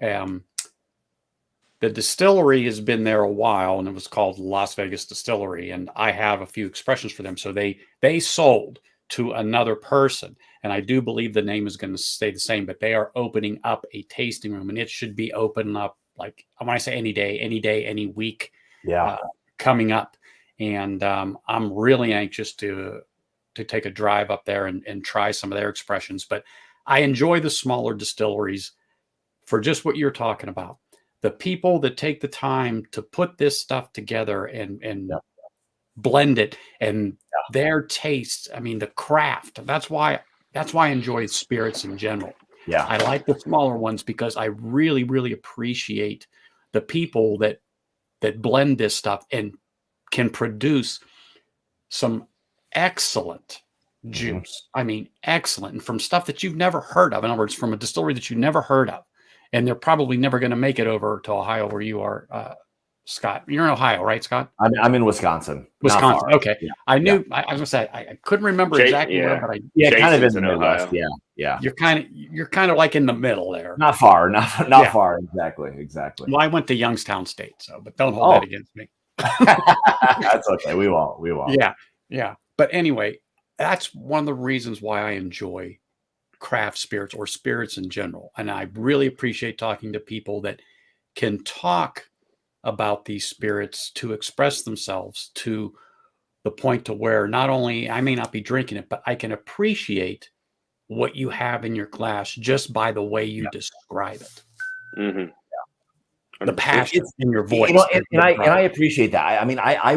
The distillery has been there a while, and it was called Las Vegas Distillery. And I have a few expressions for them. So they sold to another person, and I do believe the name is going to stay the same. But they are opening up a tasting room, and it should be open up like when I say any day, any week, yeah. coming up. And I'm really anxious to take a drive up there and try some of their expressions. But I enjoy the smaller distilleries for just what you're talking about. The people that take the time to put this stuff together and blend it, and their taste. I mean, the craft. That's why I enjoy spirits in general. Yeah. I like the smaller ones because I really, really appreciate the people that blend this stuff and can produce some excellent juice. I mean, excellent. And from stuff that you've never heard of. In other words, from a distillery that you've never heard of. And they're probably never going to make it over to Ohio where you are, Scott. You're in Ohio, right, Scott? I'm in Wisconsin. Wisconsin. Okay. Yeah. I knew, I was going to say, I couldn't remember exactly where, but kind of in Jason's the in Midwest. Ohio. Yeah. you're kind of like in the middle there. Not far. Not far. Exactly. Well, I went to Youngstown State, so, but don't hold that against me. That's okay. We won't. Yeah. But anyway, that's one of the reasons why I enjoy craft spirits or spirits in general. And I really appreciate talking to people that can talk about these spirits to express themselves to the point to where not only I may not be drinking it, but I can appreciate what you have in your glass just by the way you describe it. Mm-hmm. The passion in your voice. And I appreciate that. I mean, I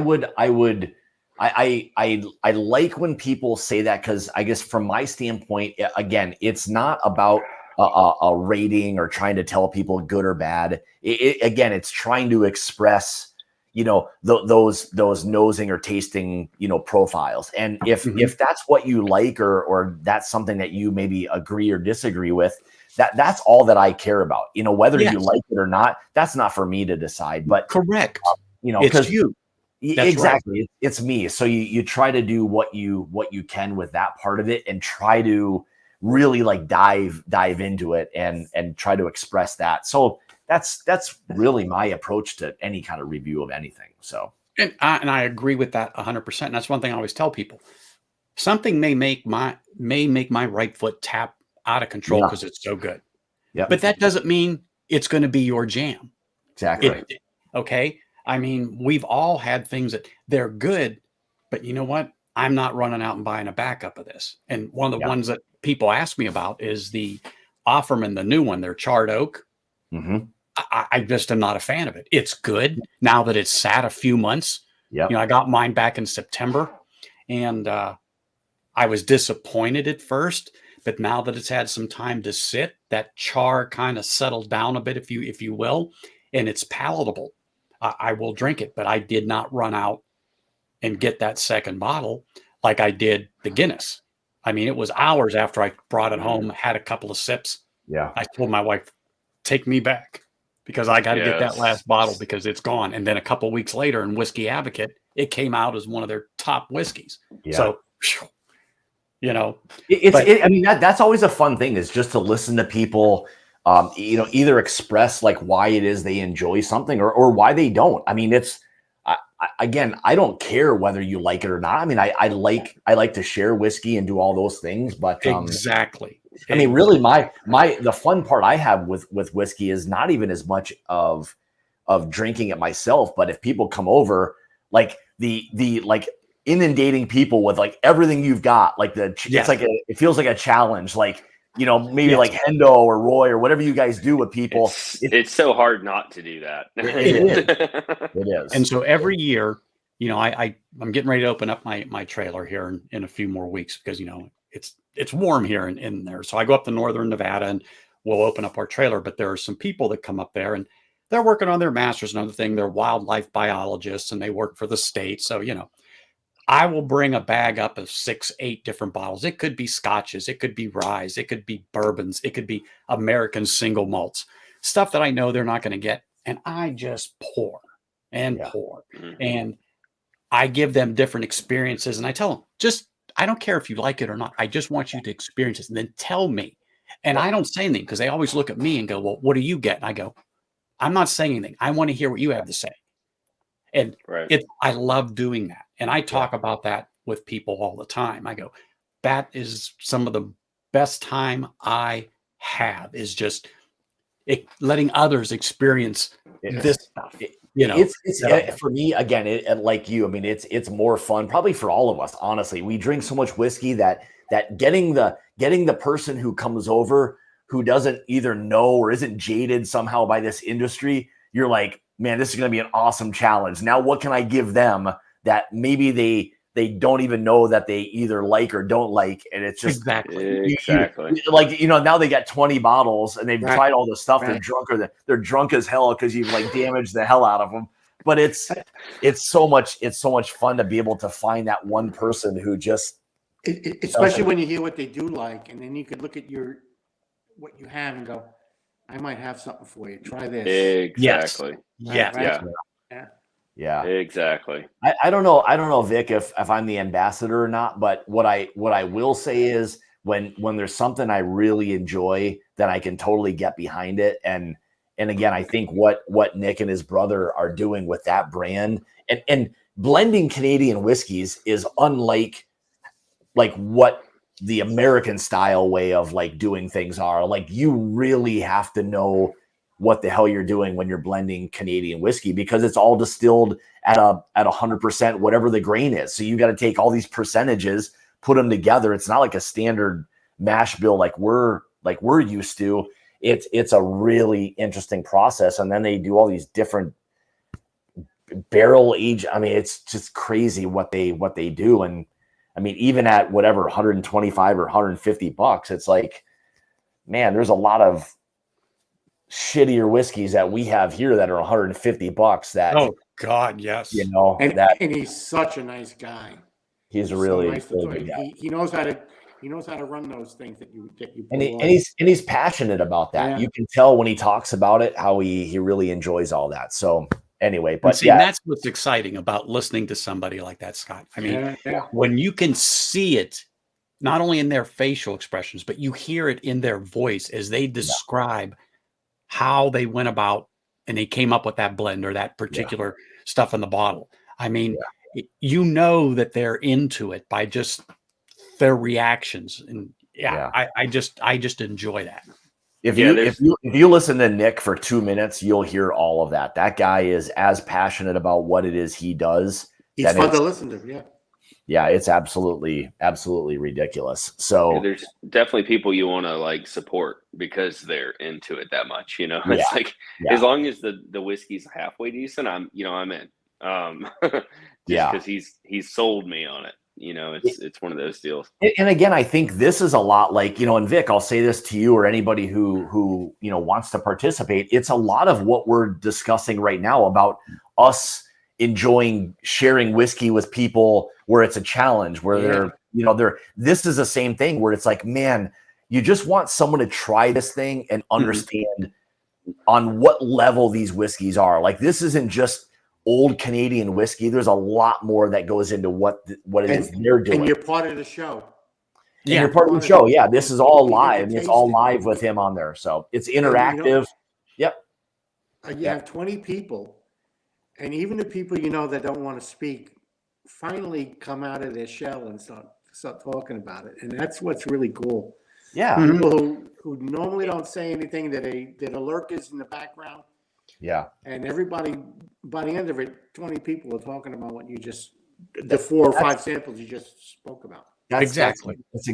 like when people say that, because I guess from my standpoint, again, it's not about a rating or trying to tell people good or bad. Again, it's trying to express, those nosing or tasting, profiles. And if that's what you like, or that's something that you maybe agree or disagree with, that's all that I care about. Whether you like it or not, that's not for me to decide. But correct, because you. That's exactly. Right. It's me. So you try to do what you can with that part of it, and try to really like dive into it and try to express that. So that's really my approach to any kind of review of anything. So and I agree with that 100%. And that's one thing I always tell people. Something may make my right foot tap out of control because it's so good. Yeah. But that doesn't mean it's going to be your jam. Exactly. Okay. I mean, we've all had things that they're good, but you know what? I'm not running out and buying a backup of this. And one of the ones that people ask me about is the Offerman, the new one, their charred oak. Mm-hmm. I just am not a fan of it. It's good now that it's sat a few months. Yeah. I got mine back in September, and I was disappointed at first, but now that it's had some time to sit, that char kind of settled down a bit, if you will, and it's palatable. I will drink it, but I did not run out and get that second bottle like I did the Guinness. I mean, it was hours after I brought it home, had a couple of sips. Yeah. I told my wife, take me back, because I got to get that last bottle because it's gone. And then a couple of weeks later in Whiskey Advocate, it came out as one of their top whiskeys. Yeah. So, I mean, that's always a fun thing, is just to listen to people, either express like why it is they enjoy something or why they don't. I mean, again, I don't care whether you like it or not. I mean, I like to share whiskey and do all those things, but exactly. I mean, really, the fun part I have with whiskey is not even as much of drinking it myself, but if people come over, like the like inundating people with like everything you've got, like it's like it feels like a challenge, like maybe like Hendo or Roy or whatever you guys do with people. It's so hard not to do that. It is. And so every year, I'm getting ready to open up my trailer here in a few more weeks, because it's warm here in there. So I go up to northern Nevada and we'll open up our trailer. But there are some people that come up there and they're working on their masters and other thing. They're wildlife biologists and they work for the state. So, I will bring a bag up of 6, 8 different bottles. It could be scotches, it could be rye, it could be bourbons, it could be American single malts, stuff that I know they're not going to get. And I just pour and Yeah. pour. Mhm. And I give them different experiences. And I tell them, just, I don't care if you like it or not. I just want you to experience it and then tell me. And I don't say anything because they always look at me and go, well, what do you get? And I go, I'm not saying anything. I want to hear what you have to say. And Right. I love doing that. And I talk about that with people all the time. I go, that is some of the best time I have, is just letting others experience this stuff. You know, it's for me again. Like you, I mean, it's more fun probably for all of us. Honestly, we drink so much whiskey that getting the person who comes over who doesn't either know or isn't jaded somehow by this industry, you're like, man, this is going to be an awesome challenge. Now, what can I give them that maybe they don't even know that they either like or don't like? And it's just exactly like, now they got 20 bottles and they've Right. tried all this stuff. Right. They're drunk as hell because you've like damaged the hell out of them. But it's so much fun to be able to find that one person who just, Especially when you hear what they do like, and then you could look at what you have and go, I might have something for you. Try this. exactly Yes. Right? yeah. exactly. I don't know, Vic, if I'm the ambassador or not, but what I will say is when there's something I really enjoy, then I can totally get behind it. And again, I think what Nick and his brother are doing with that brand and blending Canadian whiskeys is unlike like what the American style way of like doing things are. Like, you really have to know what the hell you're doing when you're blending Canadian whiskey, because it's all distilled at 100%, whatever the grain is. So you got to take all these percentages, put them together. It's not like a standard mash bill like we're used to. It's a really interesting process. And then they do all these different barrel age. I mean, it's just crazy what they do. And I mean, even at whatever, 125 or 150 bucks, it's like, man, there's a lot of shittier whiskeys that we have here that are 150 bucks that, Oh God, yes. And he's such a nice guy. He's So really, nice to really talk. good guy. He knows how to run those things that you And pull off. he's passionate about that. Yeah. You can tell when he talks about it, how he really enjoys all that. So anyway, And but see, that's what's exciting about listening to somebody like that, Scott. I mean, Yeah. when you can see it, not only in their facial expressions, but you hear it in their voice as they describe how they went about and they came up with that blend or that particular stuff in the bottle. I mean, you know that they're into it by just their reactions. And I just enjoy that. If you listen to Nick for 2 minutes, you'll hear all of that. That guy is as passionate about what it is he does. He's fun to listen to. Yeah. Yeah, it's absolutely ridiculous. So there's definitely people you want to like support because they're into it that much. It's like as long as the whiskey's halfway decent, I'm in. Because he's sold me on it. It's one of those deals. And again, I think this is a lot like, and Vic, I'll say this to you or anybody who wants to participate. It's a lot of what we're discussing right now about us enjoying sharing whiskey with people where it's a challenge, where this is the same thing where it's like, man, you just want someone to try this thing and understand on what level these whiskeys are. Like, this isn't just old Canadian whiskey. There's a lot more that goes into what it is they're doing. And you're part of the show. And you're part of the show. Yeah, this is all live. And it's all live with him on there. So it's interactive. Yep. You have 20 people. And even the people that don't want to speak finally come out of their shell and start talking about it. And that's what's really cool. Yeah. People who normally don't say anything, that are lurkers in the background. Yeah. And everybody, by the end of it, 20 people are talking about what the 4 or 5 samples you just spoke about. That's exactly it. That's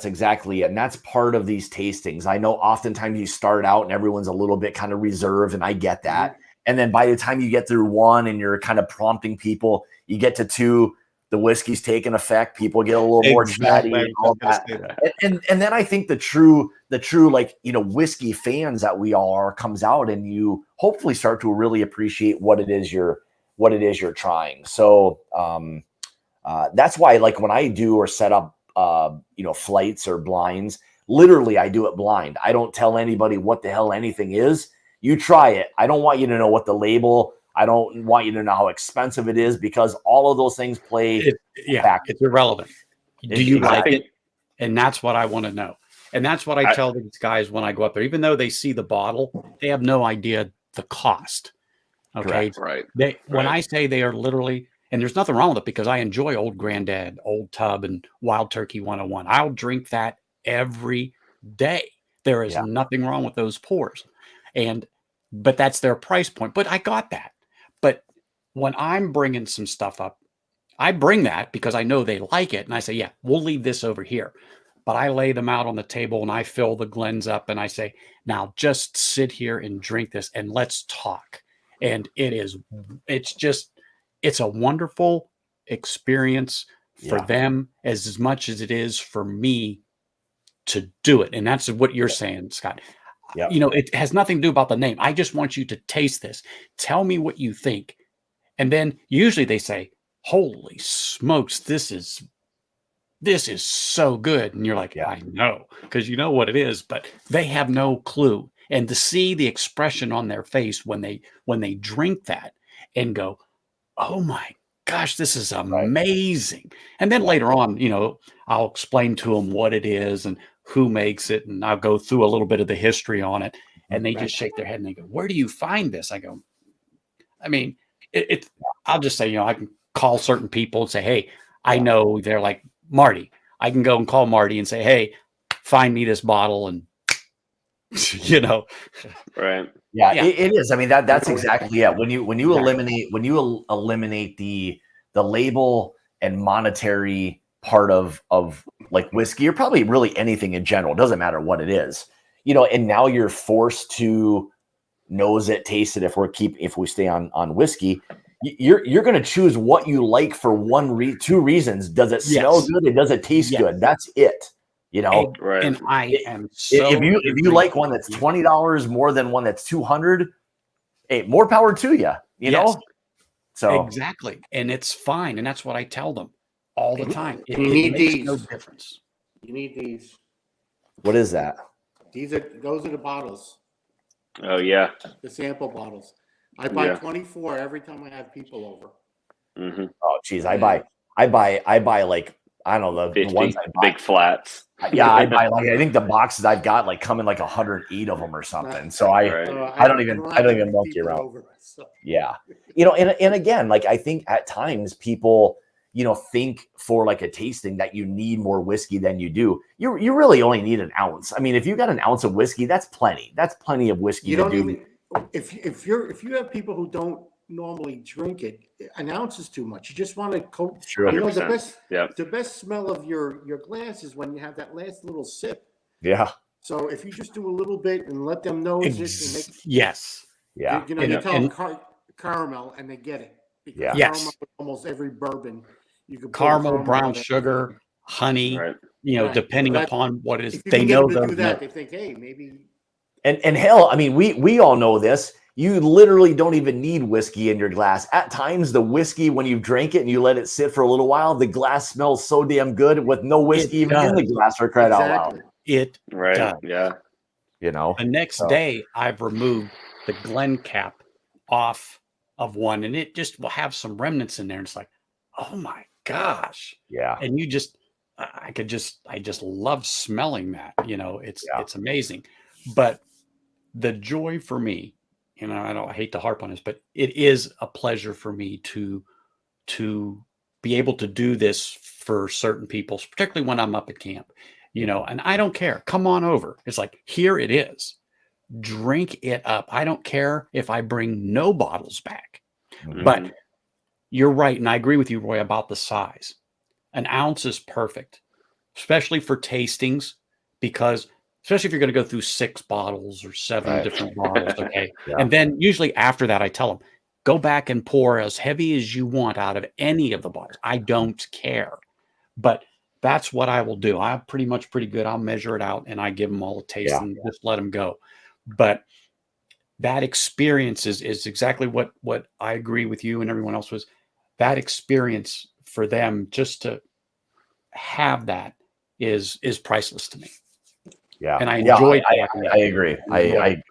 exactly it. And that's part of these tastings. I know oftentimes you start out and everyone's a little bit kind of reserved, and I get that. Mm-hmm. And then by the time you get through 1 and you're kind of prompting people, you get to 2, the whiskey's taking effect. People get a little more chatty and all that. And then I think the true like, whiskey fans that we all are comes out, and you hopefully start to really appreciate what it is you're trying. So That's why, like when I do or set up, flights or blinds, literally I do it blind. I don't tell anybody what the hell anything is. You try it. I don't want you to know what the label. I don't want you to know how expensive it is, because all of those things play. back. It's irrelevant. Do you like Exactly. it? And that's what I want to know. And that's what I tell these guys when I go up there. Even though they see the bottle, they have no idea the cost. Okay. Correct. Right. When Right. I say they are literally, and there's nothing wrong with it, because I enjoy Old Granddad, Old Tub, and Wild Turkey 101. I'll drink that every day. There is Yeah. nothing wrong with those pours. But that's their price point. But I got that. But when I'm bringing some stuff up, I bring that because I know they like it. And I say, yeah, we'll leave this over here. But I lay them out on the table and I fill the Glens up and I say, now just sit here and drink this and let's talk. And it's a wonderful experience for Yeah. them as much as it is for me to do it. And that's what you're saying, Scott. Yep. It has nothing to do about the name. I just want you to taste this. Tell me what you think. And then usually they say, holy smokes, this is so good. And you're like, Yeah. I know, because you know what it is, but they have no clue. And to see the expression on their face when they drink that and go, oh my gosh, this is amazing. And then later on, I'll explain to them what it is and who makes it. And I'll go through a little bit of the history on it. And they just shake their head and they go, where do you find this? I go, I mean, I'll just say, I can call certain people and say, hey, I know they're like Marty. I can go and call Marty and say, hey, find me this bottle. And, Right. Yeah, Yeah. it is. I mean, that's exactly it. When you eliminate the label and monetary part of like whiskey, or probably really anything in general, it doesn't matter what it is, and now you're forced to nose it, taste it. If we stay on whiskey, you're going to choose what you like for two reasons. Does it smell Yes. good? And does it taste Yes. good? That's it. Right. And I am so If you like one that's $20 more than one that's $200, hey, more power to you. You know. So exactly, and it's fine, and that's what I tell them all the time. It need makes these. no difference. You need these. what is that? Those are the bottles, Oh yeah. the sample bottles. I buy Yeah. 24 every time I have people over. Mm-hmm. Oh, geez, I buy like, I don't know, the 50 ones I buy. big flats. Yeah, I buy like, I think the boxes I've got like come in like 108 of them or something. So I Right. don't even have any monkey people around. over, so. Yeah. And again, like I think at times people, think for like a tasting that you need more whiskey than you do. You really only need an ounce. I mean, if you got an ounce of whiskey, that's plenty. That's plenty of whiskey You to don't do. even if you have people who don't normally drink it, an ounce is too much. You just want to coat. True. You know, the 100%. best Yeah. the best smell of your glass is when you have that last little sip. Yeah. So if you just do a little bit and let them know it, and make, Yes, Yeah. you And- tell them and- caramel and they get it. Because Yeah. Yes. caramel with almost every bourbon you can put caramel, brown in it. sugar, honey. Right. Right. Depending That- upon what it is, If you they can get know them to do those that, notes. they think, hey, maybe. And hell, I mean, we all know this. You literally don't even need whiskey in your glass. At times, the whiskey, when you drink it and you let it sit for a little while, the glass smells so damn good with no whiskey even in the does. glass, for crying out loud. It Right. does. Yeah. The next So- day, I've removed the Glen cap off of one, and it just will have some remnants in there. And it's like, oh my gosh! Yeah. And I just love smelling that. It's amazing. But the joy for me, I hate to harp on this, but it is a pleasure for me to be able to do this for certain people, particularly when I'm up at camp. And I don't care. Come on over. It's like, here it is. Drink it up. I don't care if I bring no bottles back. Mhm. But you're right. And I agree with you, Roy, about the size. An ounce is perfect, especially for tastings, because especially if you're going to go through 6 bottles or 7 Right. different bottles. Okay. Yeah. And then usually after that, I tell them, go back and pour as heavy as you want out of any of the bottles. I don't care. But that's what I will do. I'm pretty good. I'll measure it out and I give them all a taste and just let them go. But that experience is exactly what I agree with you and everyone else was. That experience for them just to have that is priceless to me. Yeah, And I yeah, enjoy I agree. Enjoy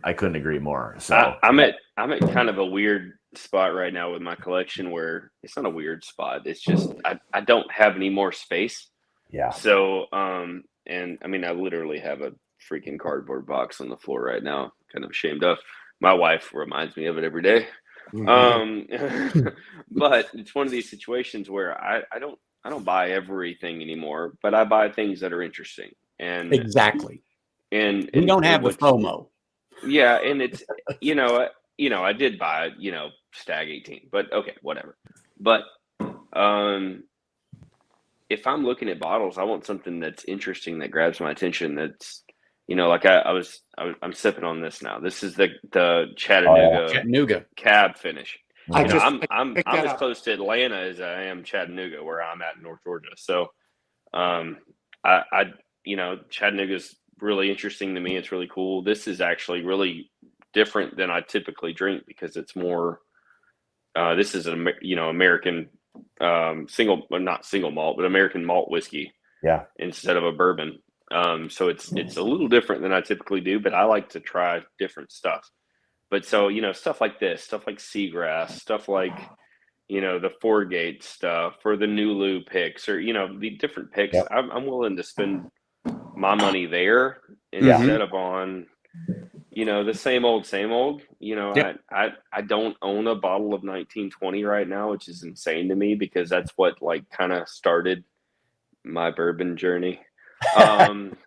I couldn't agree more. So I'm at kind of a weird spot right now with my collection where it's not a weird spot. It's just I don't have any more space. yeah, So and I mean I literally have a freaking cardboard box on the floor right now. Kind of ashamed of. My wife reminds me of it every day. But it's one of these situations where I don't buy everything anymore, but I buy things that are interesting. And exactly. and We don't and have the what's FOMO. yeah, and it's I did buy Stag 18, but okay, whatever. But um if I'm looking at bottles, I want something that's interesting that grabs my attention. That's like I'm sipping on this now. This is the Chattanooga Chattanooga. cab finish. I Mhm. just I'm picked that as up. close to Atlanta as I am Chattanooga, where I'm at in North Georgia. So, I Chattanooga's really interesting to me. It's really cool. This is actually really different than I typically drink because it's more. This is an American not single malt, but American malt whiskey yeah, instead of a bourbon. So it's a little different than I typically do, but I like to try different stuff. But so, stuff like this, stuff like Seagrass, stuff like, the Four Gate stuff or the Nulu picks or, the different picks, Yep. I'm willing to spend my money there Yeah. instead of on, the same old, same old. Yep. I don't own a bottle of 1920 right now, which is insane to me because that's what kind of started my bourbon journey.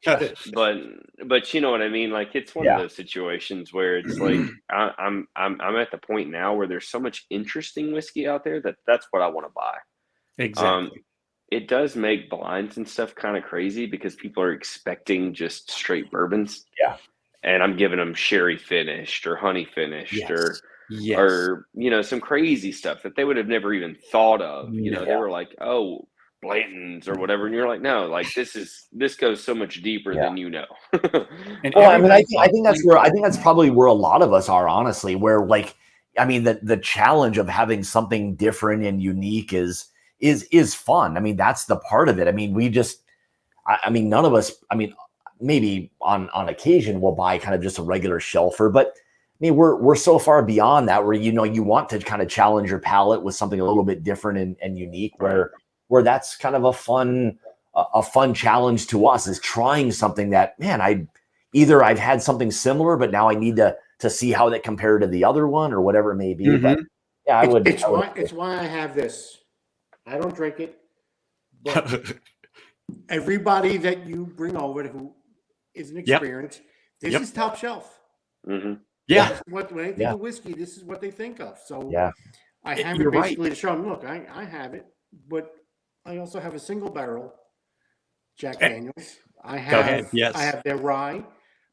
But you know what I mean? Like it's one of those situations where it's like I'm at the point now where there's so much interesting whiskey out there that's what I want to buy. Exactly. It does make blinds and stuff kind of crazy because people are expecting just straight bourbons. Yeah. And I'm giving them sherry finished or honey finished Yes. or some crazy stuff that they would have never even thought of. They were like, oh, Blanton's or whatever, and you're like, no, like this goes so much deeper than And Well, I mean, I everybody think that's probably where a lot of us are, honestly. Where the challenge of having something different and unique is fun. I mean, that's the part of it. I mean, none of us. I mean, maybe on occasion we'll buy kind of just a regular shelfer, but I mean, we're so far beyond that where you want to kind of challenge your palate with something a little bit different and unique. Where that's kind of a fun challenge to us is trying something that, man, I've had something similar, but now I need to see how that compared to the other one or whatever it may be. Mm-hmm. But yeah, It's why I have this. I don't drink it, but everybody that you bring over who isn't experienced, this is top shelf. Mm-hmm. Yeah. When they think of whiskey, this is what they think of. So Yeah. I have You're it basically right. to show them, look, I have it, but I also have a single barrel Jack Daniels. I have, Go ahead. Yes. I have their rye.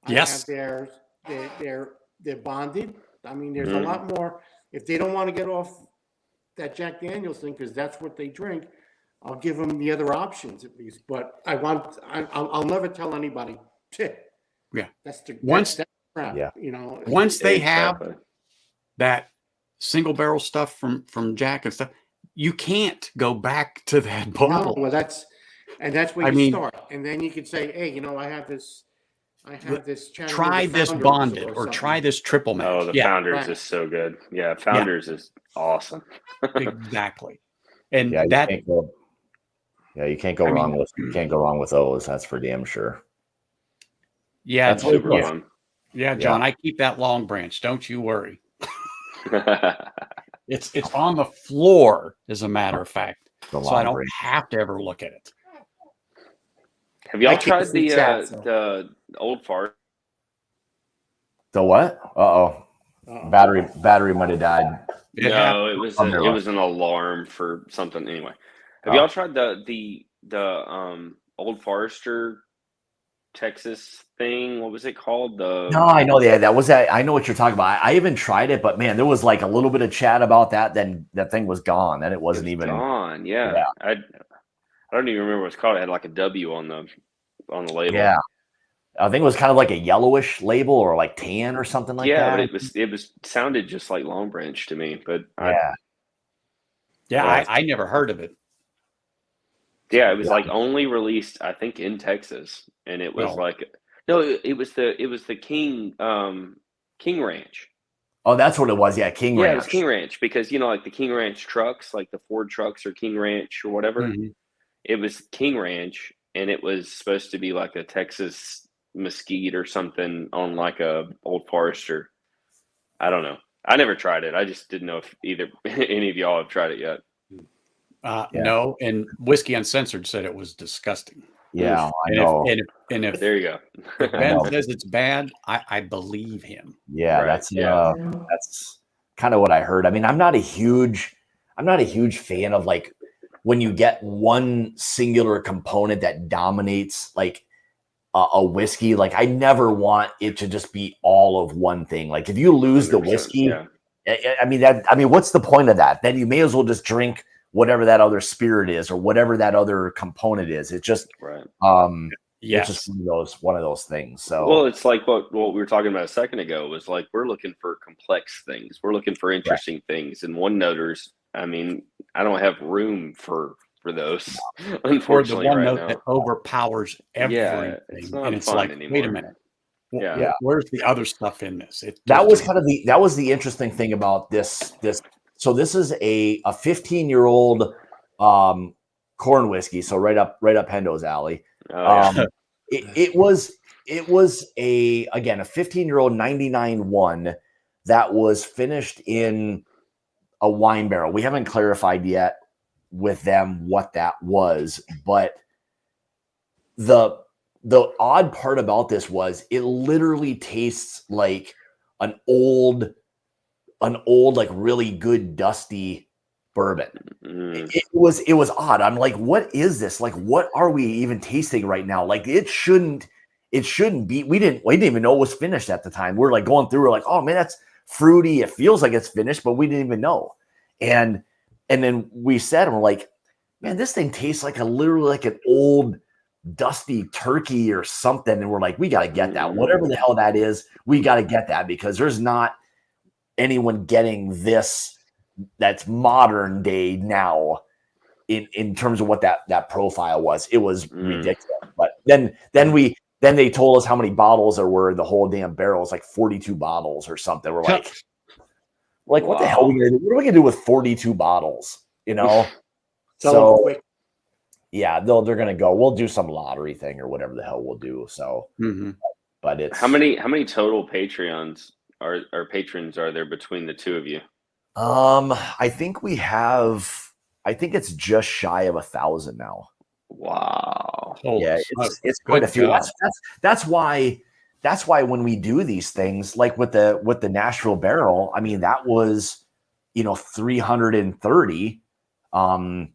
I Yes. have their bonded. I mean, there's a Mhm. lot more. If they don't want to get off that Jack Daniels thing because that's what they drink, I'll give them the other options at least. But I'll never tell anybody. Yeah. That's Once crap. Yeah. Once they have Exactly. that single barrel stuff from Jack and stuff, you can't go back to that bottle. No, well, that's where I you mean- start, and then you could say, "Hey, I have this Chattanooga Try this Founders bonded or something." try this triple match. Oh, the Yeah, Founders right. is so good. Yeah, Founders is awesome. exactly. And Yeah, that you can't go I wrong mean- with those. That's for damn sure. yeah, That's what Super Yeah. fun. yeah, John, I keep that Long Branch. Don't you worry. It's on the floor, as a matter of fact. The So I Long don't Branch. have to ever look at it. Have y'all I can't tried see chat, so. the Old Fart? The what? Uh-oh. Battery might have died. It No, it was Under it was an alarm for something. Anyway, have Oh. y'all tried the Old Forester Texas thing? What was it called? No, I know that. I know what you're talking about. I haven't tried it, but man, there was like a little bit of chat about that. Then that thing was gone. Then it wasn't It's even. gone. Yeah. I don't even remember what it's called. It had like a W on the label. Yeah, I think it was kind of like a yellowish label or like tan or something like yeah, that. but it was sounded just like Long Branch to me. But Yeah. Yeah, Right. I never heard of it. Yeah, it was Yeah. like only released, I think, in Texas, and it was Well, like no, it was the King Ranch. Oh, that's what it was. Yeah, King Yeah, it was Ranch. King Ranch because like the King Ranch trucks, like the Ford trucks or King Ranch or whatever. mhm. It was King Ranch, and it was supposed to be like a Texas mesquite or something on like a Old Forester. I don't know. I never tried it. I just didn't know if either any of y'all have tried it yet. Yeah. No, and Whiskey Uncensored said it was disgusting. Yeah, I And know. if There you go. if I Ben know. says it's bad, I believe him. Yeah, Right, yeah. that's kind of what I heard. I mean, I'm not a huge fan of like when you get one singular component that dominates like a whiskey. Like I never want it to just be all of one thing. Like if you lose the 100%, whiskey, yeah. I mean, what's the point of that? Then you may as well just drink whatever that other spirit is or whatever that other component is. It's just Right. it's just Yes. one of those things. So Well, it's like what we were talking about a second ago was like we're looking for complex things. We're looking for interesting things. And one noters, I mean, I don't have room for those, Or the unfortunately, one right note now. that overpowers everything. it's And not it's fun like, anymore. wait a minute. Yeah. Where's the other stuff in this? that was the interesting thing about this. So this is a 15-year-old corn whiskey. So right up Hendo's alley. Oh, yeah. It was a 15-year-old 99-1 that was finished in a wine barrel. We haven't clarified yet with them what that was, but the odd part about this was it literally tastes like an old like really good dusty bourbon. Mm. It was odd. I'm like, what is this? Like, what are we even tasting right now? Like, it shouldn't be. We didn't even know it was finished at the time. We're like going through. We're like, oh man, that's fruity. It feels like it's finished, but we didn't even know. And then we said, and we're like, man, this thing tastes like literally like an old dusty turkey or something. And we're like, we got to get that. Whatever the hell that is, we got to get that because there's not anyone getting this that's modern day now in terms of what that profile was. It was ridiculous. But then they told us how many bottles there were in the whole damn barrel. It's like 42 bottles or something. We're like, what the hell are we gonna do? What are we gonna do with 42 bottles? You know? So yeah, they're gonna go. We'll do some lottery thing or whatever the hell we'll do. So but it's How many total Patreons or patrons are there between the two of you? I think it's just shy of 1,000 now. Wow. Yeah, it's quite a few. That's why when we do these things, like with the Nashville Barrel, I mean, that was 330. And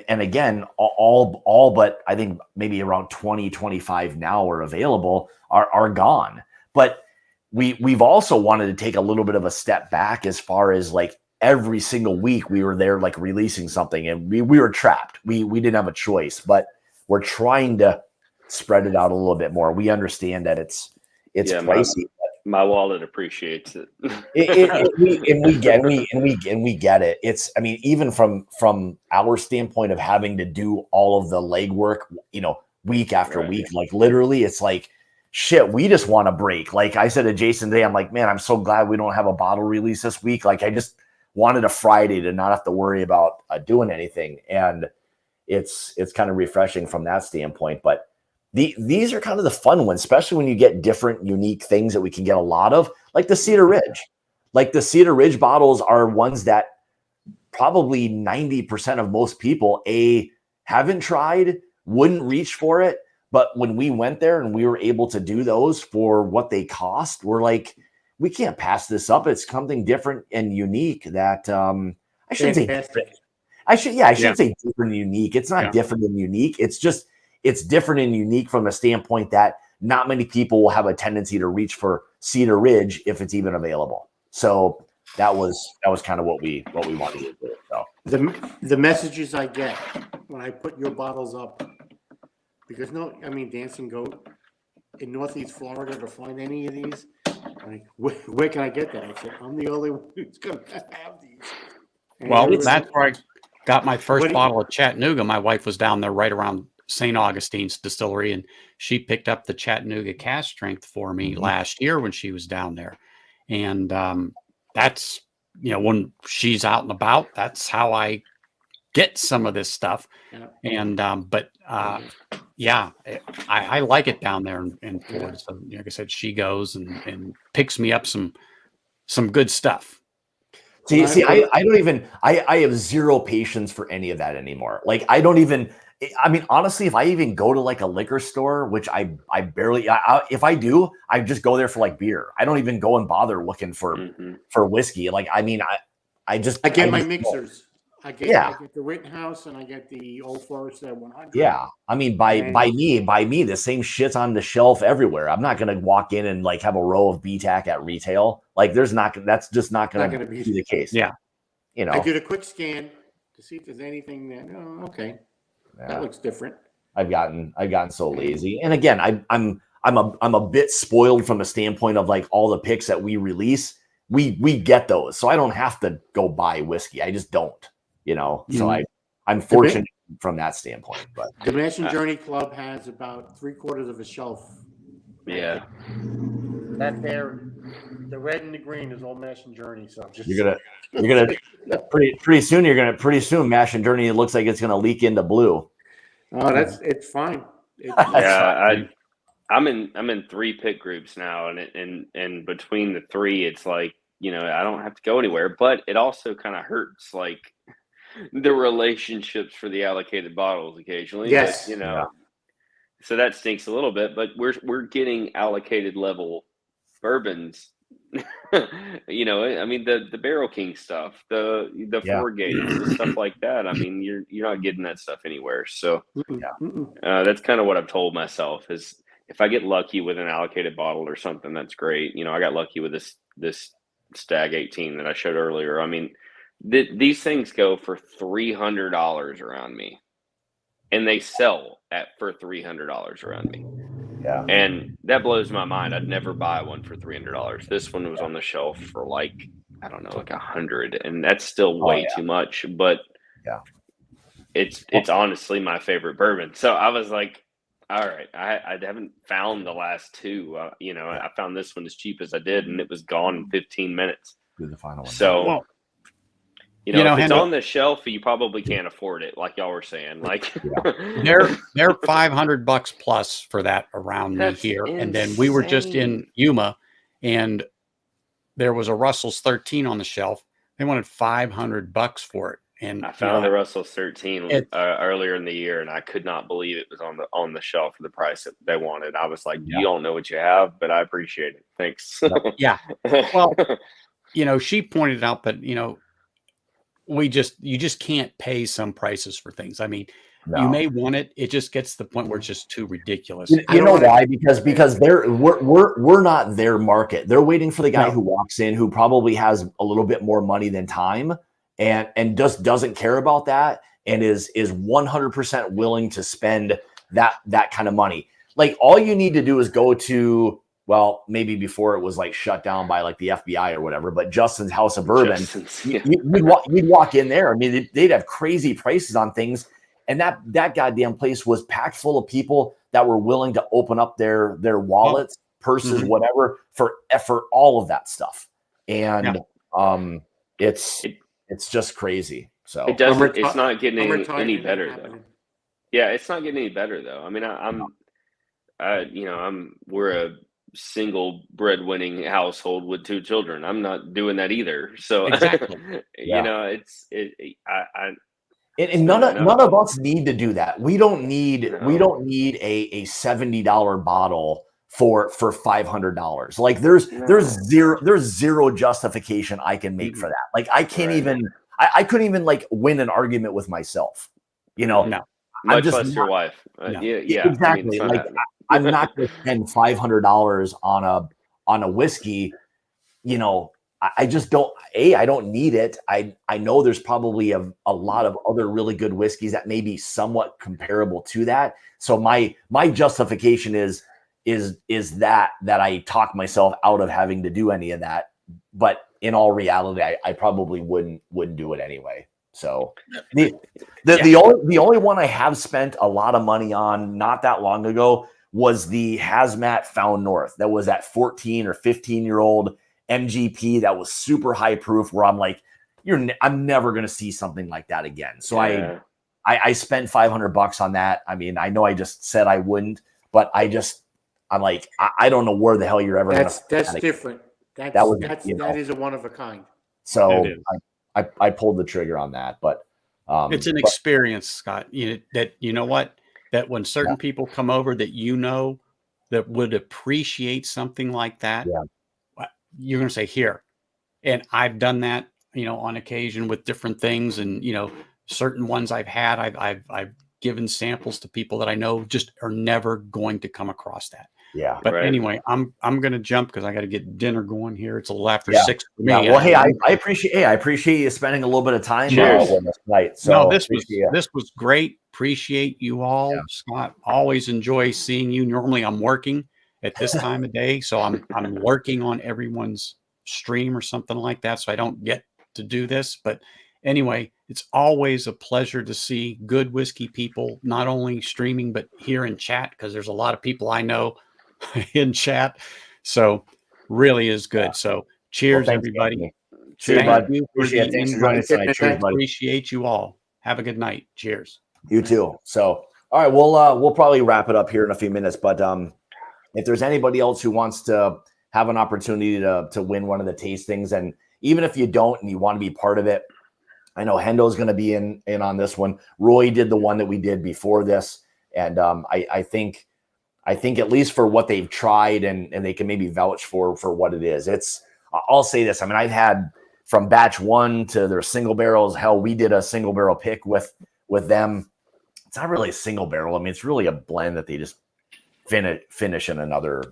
again, all but I think maybe around 20, 25 now are available are gone. But we've also wanted to take a little bit of a step back as far as like every single week we were there like releasing something and we were trapped. We didn't have a choice, but we're trying to spread it out a little bit more. We understand that it's pricey. My wallet appreciates it. We get it. It's, I mean, even from our standpoint of having to do all of the legwork, week after week, like literally it's like, shit, we just want to break. Like I said to Jason today, I'm like, man, I'm so glad we don't have a bottle release this week. Like I just wanted a Friday to not have to worry about doing anything. And it's kind of refreshing from that standpoint. But these are kind of the fun ones, especially when you get different, unique things that we can get a lot of, like the Cedar Ridge. Like the Cedar Ridge bottles are ones that probably 90% of most people, haven't tried, wouldn't reach for it. But when we went there and we were able to do those for what they cost, we're like, we can't pass this up. It's something different and unique that I shouldn't say different. I should say different and unique. It's not different and unique. It's just, it's different and unique from a standpoint that not many people will have a tendency to reach for Cedar Ridge if it's even available. So that was kind of what we wanted to do. So the messages I get when I put your bottles up, because Dancing Goat in Northeast Florida to find any of these, like, where can I get that? I said, I'm the only one who's gonna have these. And well, that's where got my first What do you- bottle of Chattanooga, my wife was down there right around St. Augustine's distillery, and she picked up the Chattanooga cask strength for me last year when she was down there. And that's, when she's out and about, that's how I get some of this stuff. Yeah. And yeah, I like it down there in Florida. So, like I said, she goes and picks me up some good stuff. See, I don't even, I have zero patience for any of that anymore. Like, I don't even, I mean, honestly, if I even go to like a liquor store, which I barely, if I do, I just go there for like beer. I don't even go and bother looking for whiskey. Like, I mean, I get my just mixers. I get the Rittenhouse and I get the Old Forester 100. Yeah, I mean, by me, the same shit's on the shelf everywhere. I'm not gonna walk in and like have a row of BTAC at retail. Like, that's just not gonna be the case. Yeah, I did a quick scan to see if there's anything that. Oh, okay, that looks different. I've gotten so lazy, and again, I'm a bit spoiled from a standpoint of like all the picks that we release. We get those, so I don't have to go buy whiskey. I just don't. So I'm fortunate from that standpoint. But the Mash and Journey Club has about 3/4 of a shelf. Yeah, that there, the red and the green is all Mash and Journey. So you're gonna pretty soon Mash and Journey. It looks like it's gonna leak into blue. Oh, it's fine. I'm in 3 pick groups now, and between the 3, it's like, I don't have to go anywhere, but it also kind of hurts like the relationships for the allocated bottles occasionally. Yes. But, so that stinks a little bit, but we're getting allocated level bourbons. I mean, the Barrel King stuff, the Four Gates, the stuff like that. I mean, you're not getting that stuff anywhere. So that's kind of what I've told myself is, if I get lucky with an allocated bottle or something, that's great. I got lucky with this Stag 18 that I showed earlier. I mean, these things go for $300 around me, and they sell for $300 around me. Yeah, and that blows my mind. I'd never buy one for $300. This one was on the shelf for like, I don't know, like $100, and that's still way too much. But it's honestly my favorite bourbon. So I was like, all right, I haven't found the last 2. I found this one as cheap as I did, and it was gone in 15 minutes. The final one. So, if it's on the shelf, you probably can't afford it, like y'all were saying. Like, they're $500 plus for that around me here. insane. And then we were just in Yuma, and there was a Russell's 13 on the shelf. They wanted $500 for it. And I found the Russell's 13 earlier in the year, and I could not believe it was on the shelf for the price that they wanted. I was like, you don't know what you have, but I appreciate it. Thanks. Yeah. Well, she pointed out that, you just can't pay some prices for things. I mean, you may want it. It just gets to the point where it's just too ridiculous. You know why? Because we're not their market. They're waiting for the guy who walks in, who probably has a little bit more money than time, and just doesn't care about that, and is 100% willing to spend that kind of money. Like, all you need to do is go to, well, maybe before it was like shut down by like the FBI or whatever, but Justin's House of Bourbon. You'd walk in there. I mean, they'd have crazy prices on things, and that goddamn place was packed full of people that were willing to open up their wallets, purses, whatever, for all of that stuff. And it's just crazy. So it doesn't. It's not getting any better though. Yeah, it's not getting any better though. I mean, we're a single breadwinning household with 2 children. I'm not doing that either. So exactly. And none of us need to do that. We don't need a $70 bottle for $500. Like, there's zero justification I can make for that. Like, I can't even I couldn't even like win an argument with myself. No. Much less your wife. Yeah, exactly. I mean, I'm not going to spend $500 on a whiskey. I just don't. I don't need it. I know there's probably a lot of other really good whiskeys that may be somewhat comparable to that. So my justification is that I talk myself out of having to do any of that. But in all reality, I probably wouldn't do it anyway. So the only one I have spent a lot of money on not that long ago was the Hazmat Found North. That was that 14 or 15-year-old MGP that was super high proof, where I'm like, I'm never going to see something like that again. So Yeah. I spent $500 on that. I mean, I know I just said I wouldn't, but I'm like, I don't know where the hell you're ever going to. That's different. That is a one of a kind. So I pulled the trigger on that, but it's an experience, Scott. You know what? That when certain people come over that that would appreciate something like that, you're going to say here. And I've done that, on occasion with different things, and certain ones I've had, I've given samples to people that I know just are never going to come across that. Yeah. But Right. anyway, I'm going to jump because I got to get dinner going here. It's a little after 6 for me. Yeah. Well, hey, I appreciate you spending a little bit of time with us tonight. So no, this was great. Appreciate you all, Scott. Always enjoy seeing you. Normally, I'm working at this time of day, so I'm working on everyone's stream or something like that, so I don't get to do this. But anyway, it's always a pleasure to see good whiskey people, not only streaming but here in chat, because there's a lot of people I know in chat. So really is good. So cheers, everybody. Anthony. Cheers, Thank bud. you for Appreciate the it. Thanks for joining us tonight. Cheers, buddy. Appreciate you all. Have a good night. Cheers. You too. So, all right, we'll probably wrap it up here in a few minutes. But if there's anybody else who wants to have an opportunity to win one of the tastings, and even if you don't and you want to be part of it, I know Hendo's going to be in on this one. Roy did the one that we did before this, and I think at least for what they've tried, and they can maybe vouch for what it is. I'll say this. I mean, I've had from batch 1 to their single barrels. Hell, we did a single barrel pick with them. It's not really a single barrel. I mean, it's really a blend that they just finish in another,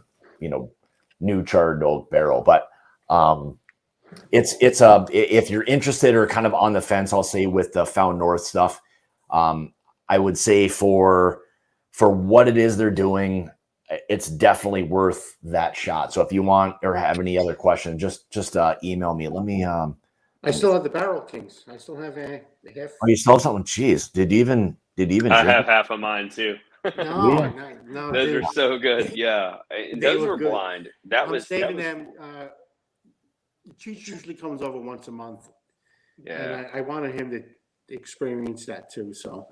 new charred oak barrel. But if you're interested or kind of on the fence, I'll say with the Found North stuff, I would say for what it is they're doing, it's definitely worth that shot. So if you want or have any other questions, just email me. Let me. I still have the Barrel Kings. I still have a half. Oh, you still have something? Jeez, did you even? I have half of mine too. No, Those are so good. Yeah, and those were good. blind. I'm saving them. Cheech usually comes over once a month. Yeah, and I wanted him to experience that too. So,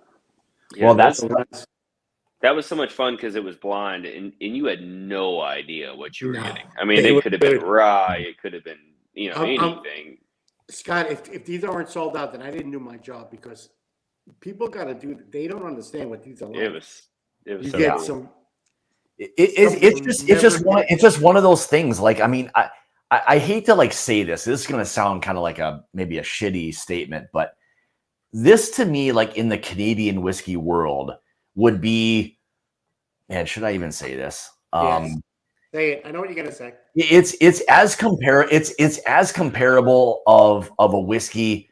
yeah, well, that was so much fun because it was blind, and you had no idea what you were getting. I mean, They it could have been rye, it could have been anything. Scott, if these aren't sold out, then I didn't do my job, because people got to do. They don't understand what these are like. It was You so get cool. some. It's just one of those things. Like, I mean, I hate to say this. This is going to sound kind of like maybe a shitty statement, but this to me, like in the Canadian whiskey world, would be, man, should I even say this? Yes. Say it. I know what you're gonna say. It's as comparable of a whiskey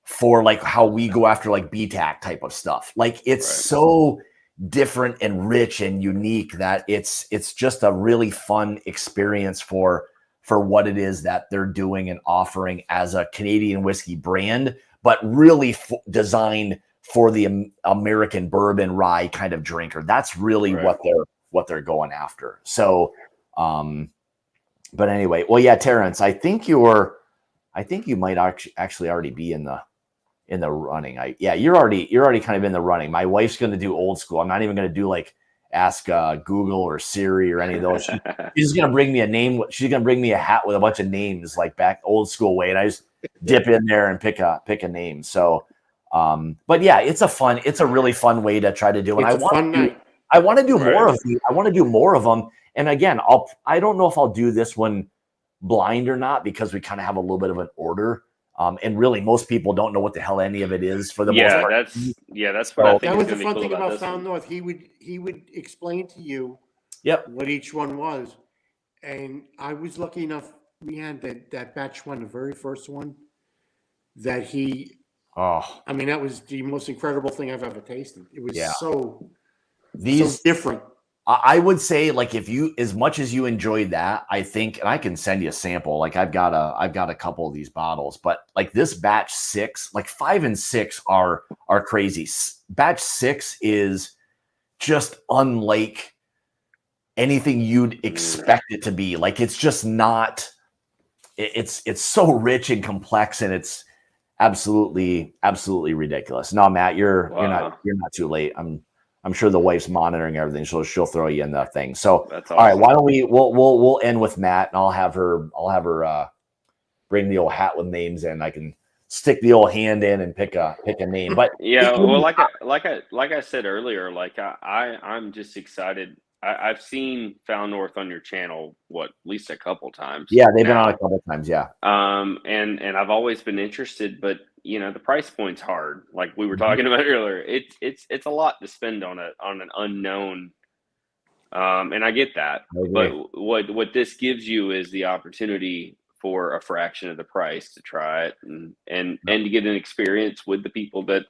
for like how we go after like BTAC type of stuff. Like it's so different and rich and unique that it's just a really fun experience for what it is that they're doing and offering as a Canadian whiskey brand, but really designed for the American bourbon rye kind of drinker. That's really what they're going after. So, but anyway, well, yeah, Terrence, I think you might actually already be in the running. You're already kind of in the running. My wife's going to do old school. I'm not even going to do like ask Google or Siri or any of those. She's going to bring me a name. She's going to bring me a hat with a bunch of names, like back old school way. And I just dip in there and pick a name. So, but yeah, it's a really fun way to try to do it. I want to do more of these. I want to do more of them. And again, I don't know if I'll do this one blind or not, because we kind of have a little bit of an order. And really, most people don't know what the hell any of it is for the most part. That's what I think. That was the is fun cool thing about this Found one. North. He would explain to you what each one was. And I was lucky enough, we had that batch one, the very first one, that he I mean, that was the most incredible thing I've ever tasted. It was so different. I would say, like, if you, as much as you enjoyed that, I think, and I can send you a sample. Like, I've got a couple of these bottles, but like this batch 6, like 5 and 6 are crazy. Batch 6 is just unlike anything you'd expect it to be. Like, it's just not. It's so rich and complex, and it's absolutely ridiculous. No, Matt, you're not too late. I'm sure the wife's monitoring everything, so she'll throw you in that thing. So That's awesome. All right, why don't we'll end with Matt, and I'll have her bring the old hat with names in. I can stick the old hand in and pick a name. But yeah, well, like I said earlier, like I'm just excited. I've seen Found North on your channel, at least a couple times. Yeah, they've been on a couple times. Yeah. And I've always been interested, but the price point's hard. Like we were talking about earlier, it's a lot to spend on an unknown. And I get that, but what this gives you is the opportunity for a fraction of the price to try it and to get an experience with the people that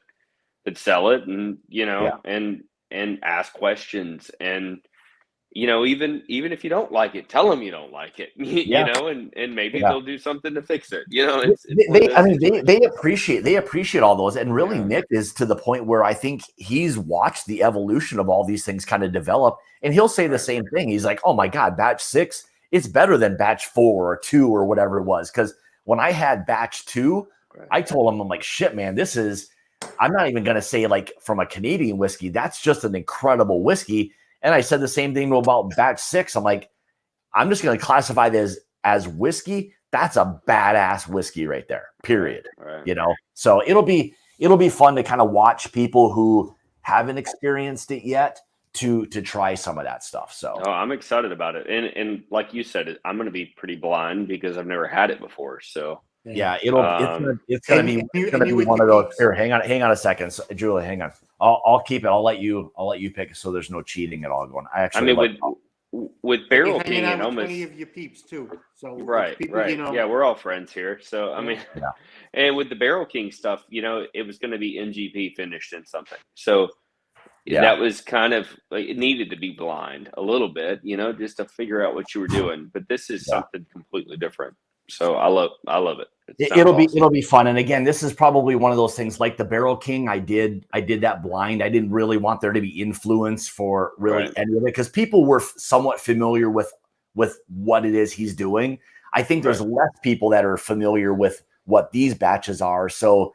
sell it, and and ask questions, and even if you don't like it, tell them you don't like it, and maybe they'll do something to fix it. They appreciate all those, and really Nick is to the point where I think he's watched the evolution of all these things kind of develop, and he'll say the same thing. He's like, oh my God, batch 6, it's better than batch 4 or 2 or whatever it was. Because when I had batch 2, I told him, I'm like, shit, man, this is, I'm not even going to say like from a Canadian whiskey, that's just an incredible whiskey. And I said the same thing about batch 6. I'm like, I'm just going to classify this as whiskey. That's a badass whiskey right there, period. Right. So it'll be fun to kind of watch people who haven't experienced it yet to try some of that stuff. So I'm excited about it. And like you said, I'm going to be pretty blind because I've never had it before. So yeah, it's gonna be one of those. Here, hang on a second, Julie. Hang on. I'll keep it. I'll let you pick, so there's no cheating at all going. With Barrel King and almost 20 of your peeps too. So right. Yeah, we're all friends here. So I mean, and with the Barrel King stuff, it was going to be NGP finished in something. So that was kind of like, it needed to be blind a little bit, just to figure out what you were doing. But this is something completely different. So I love it. It'll be fun. And again, this is probably one of those things like the Barrel King. I did that blind. I didn't really want there to be influence for really any of it, because people were somewhat familiar with what it is he's doing. I think there's less people that are familiar with what these batches are. So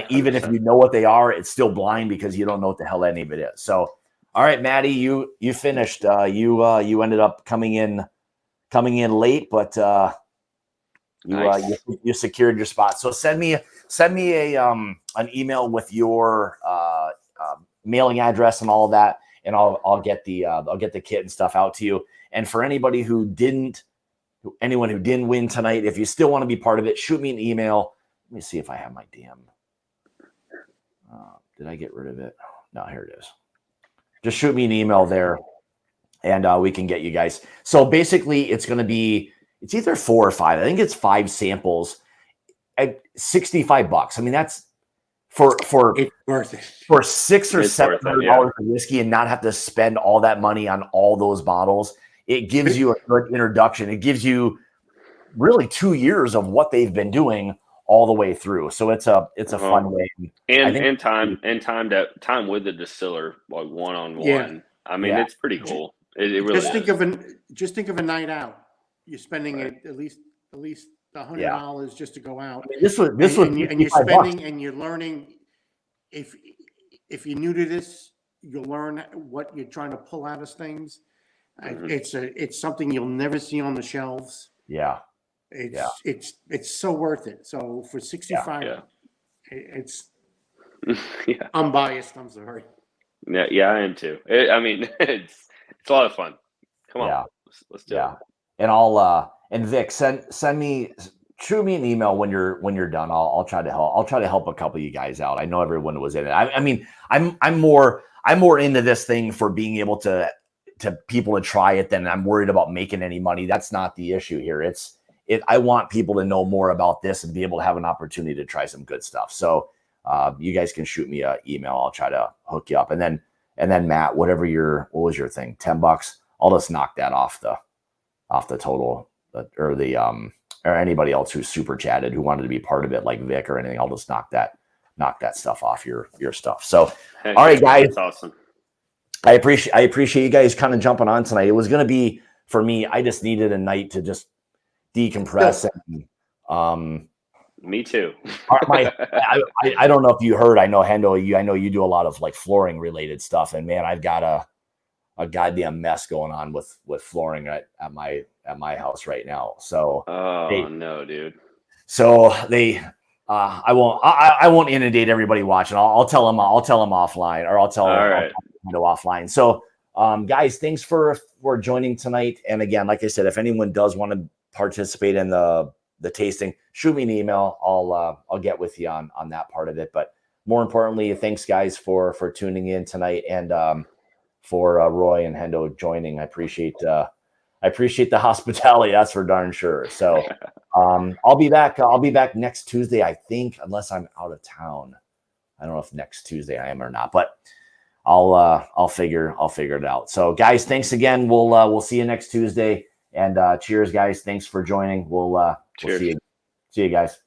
even if you know what they are, it's still blind because you don't know what the hell any of it is. So, all right, Maddie, you finished. You ended up coming in late, but you secured your spot. So send me an email with your mailing address and all of that, and I'll get the kit and stuff out to you. And for anyone who didn't win tonight, if you still want to be part of it, shoot me an email. Let me see if I have my DM. Did I get rid of it? No, here it is. Just shoot me an email there, and we can get you guys. So basically, it's either 4 or 5. I think it's 5 samples at $65. I mean, that's for it's worth it for $600 or $700 of whiskey, and not have to spend all that money on all those bottles. It gives you a good introduction. It gives you really 2 years of what they've been doing all the way through. So it's a fun way. And time with the distiller, like one-on-one. Yeah. I mean, it's pretty cool. It really just think of a night out. You're spending at least $100 just to go out. I mean, this was and you're spending and you're learning. If you're new to this, you'll learn what you're trying to pull out of things. It's something you'll never see on the shelves. Yeah. It's so worth it. So for 65, it's unbiased. I'm sorry. Yeah, I am too. I mean, it's a lot of fun. Come on, let's do it. And I'll and Vic, shoot me an email when you're done. I'll try to help. I'll try to help a couple of you guys out. I know everyone was in it. I mean, I'm more into this thing for being able to people to try it than I'm worried about making any money. That's not the issue here. I want people to know more about this and be able to have an opportunity to try some good stuff. So you guys can shoot me an email. I'll try to hook you up. And then And then Matt, what was your thing? $10. I'll just knock that off the total, or anybody else who's super chatted who wanted to be part of it, like Vic or anything. I'll just knock that stuff off your stuff. So, Hey, all right, guys. That's awesome. I appreciate you guys kind of jumping on tonight. It was going to be, for me, I just needed a night to just decompress. And, Me too. I don't know if you heard, I know Hendo, I know you do a lot of like flooring related stuff, and man, I've got a goddamn mess going on with flooring at my house right now. So, no, dude. So I won't inundate everybody watching. I'll tell them offline, or I'll tell Hendo offline. So, guys, thanks for joining tonight. And again, like I said, if anyone does want to participate in the tasting, shoot me an email. I'll get with you on that part of it. But more importantly, thanks guys for tuning in tonight, and for Roy and Hendo joining. I appreciate the hospitality. That's for darn sure. So I'll be back next Tuesday, I think, unless I'm out of town. I don't know if next Tuesday I am or not, but I'll figure it out. So guys, thanks again. We'll see you next Tuesday, and cheers guys. Thanks for joining. We'll see you guys.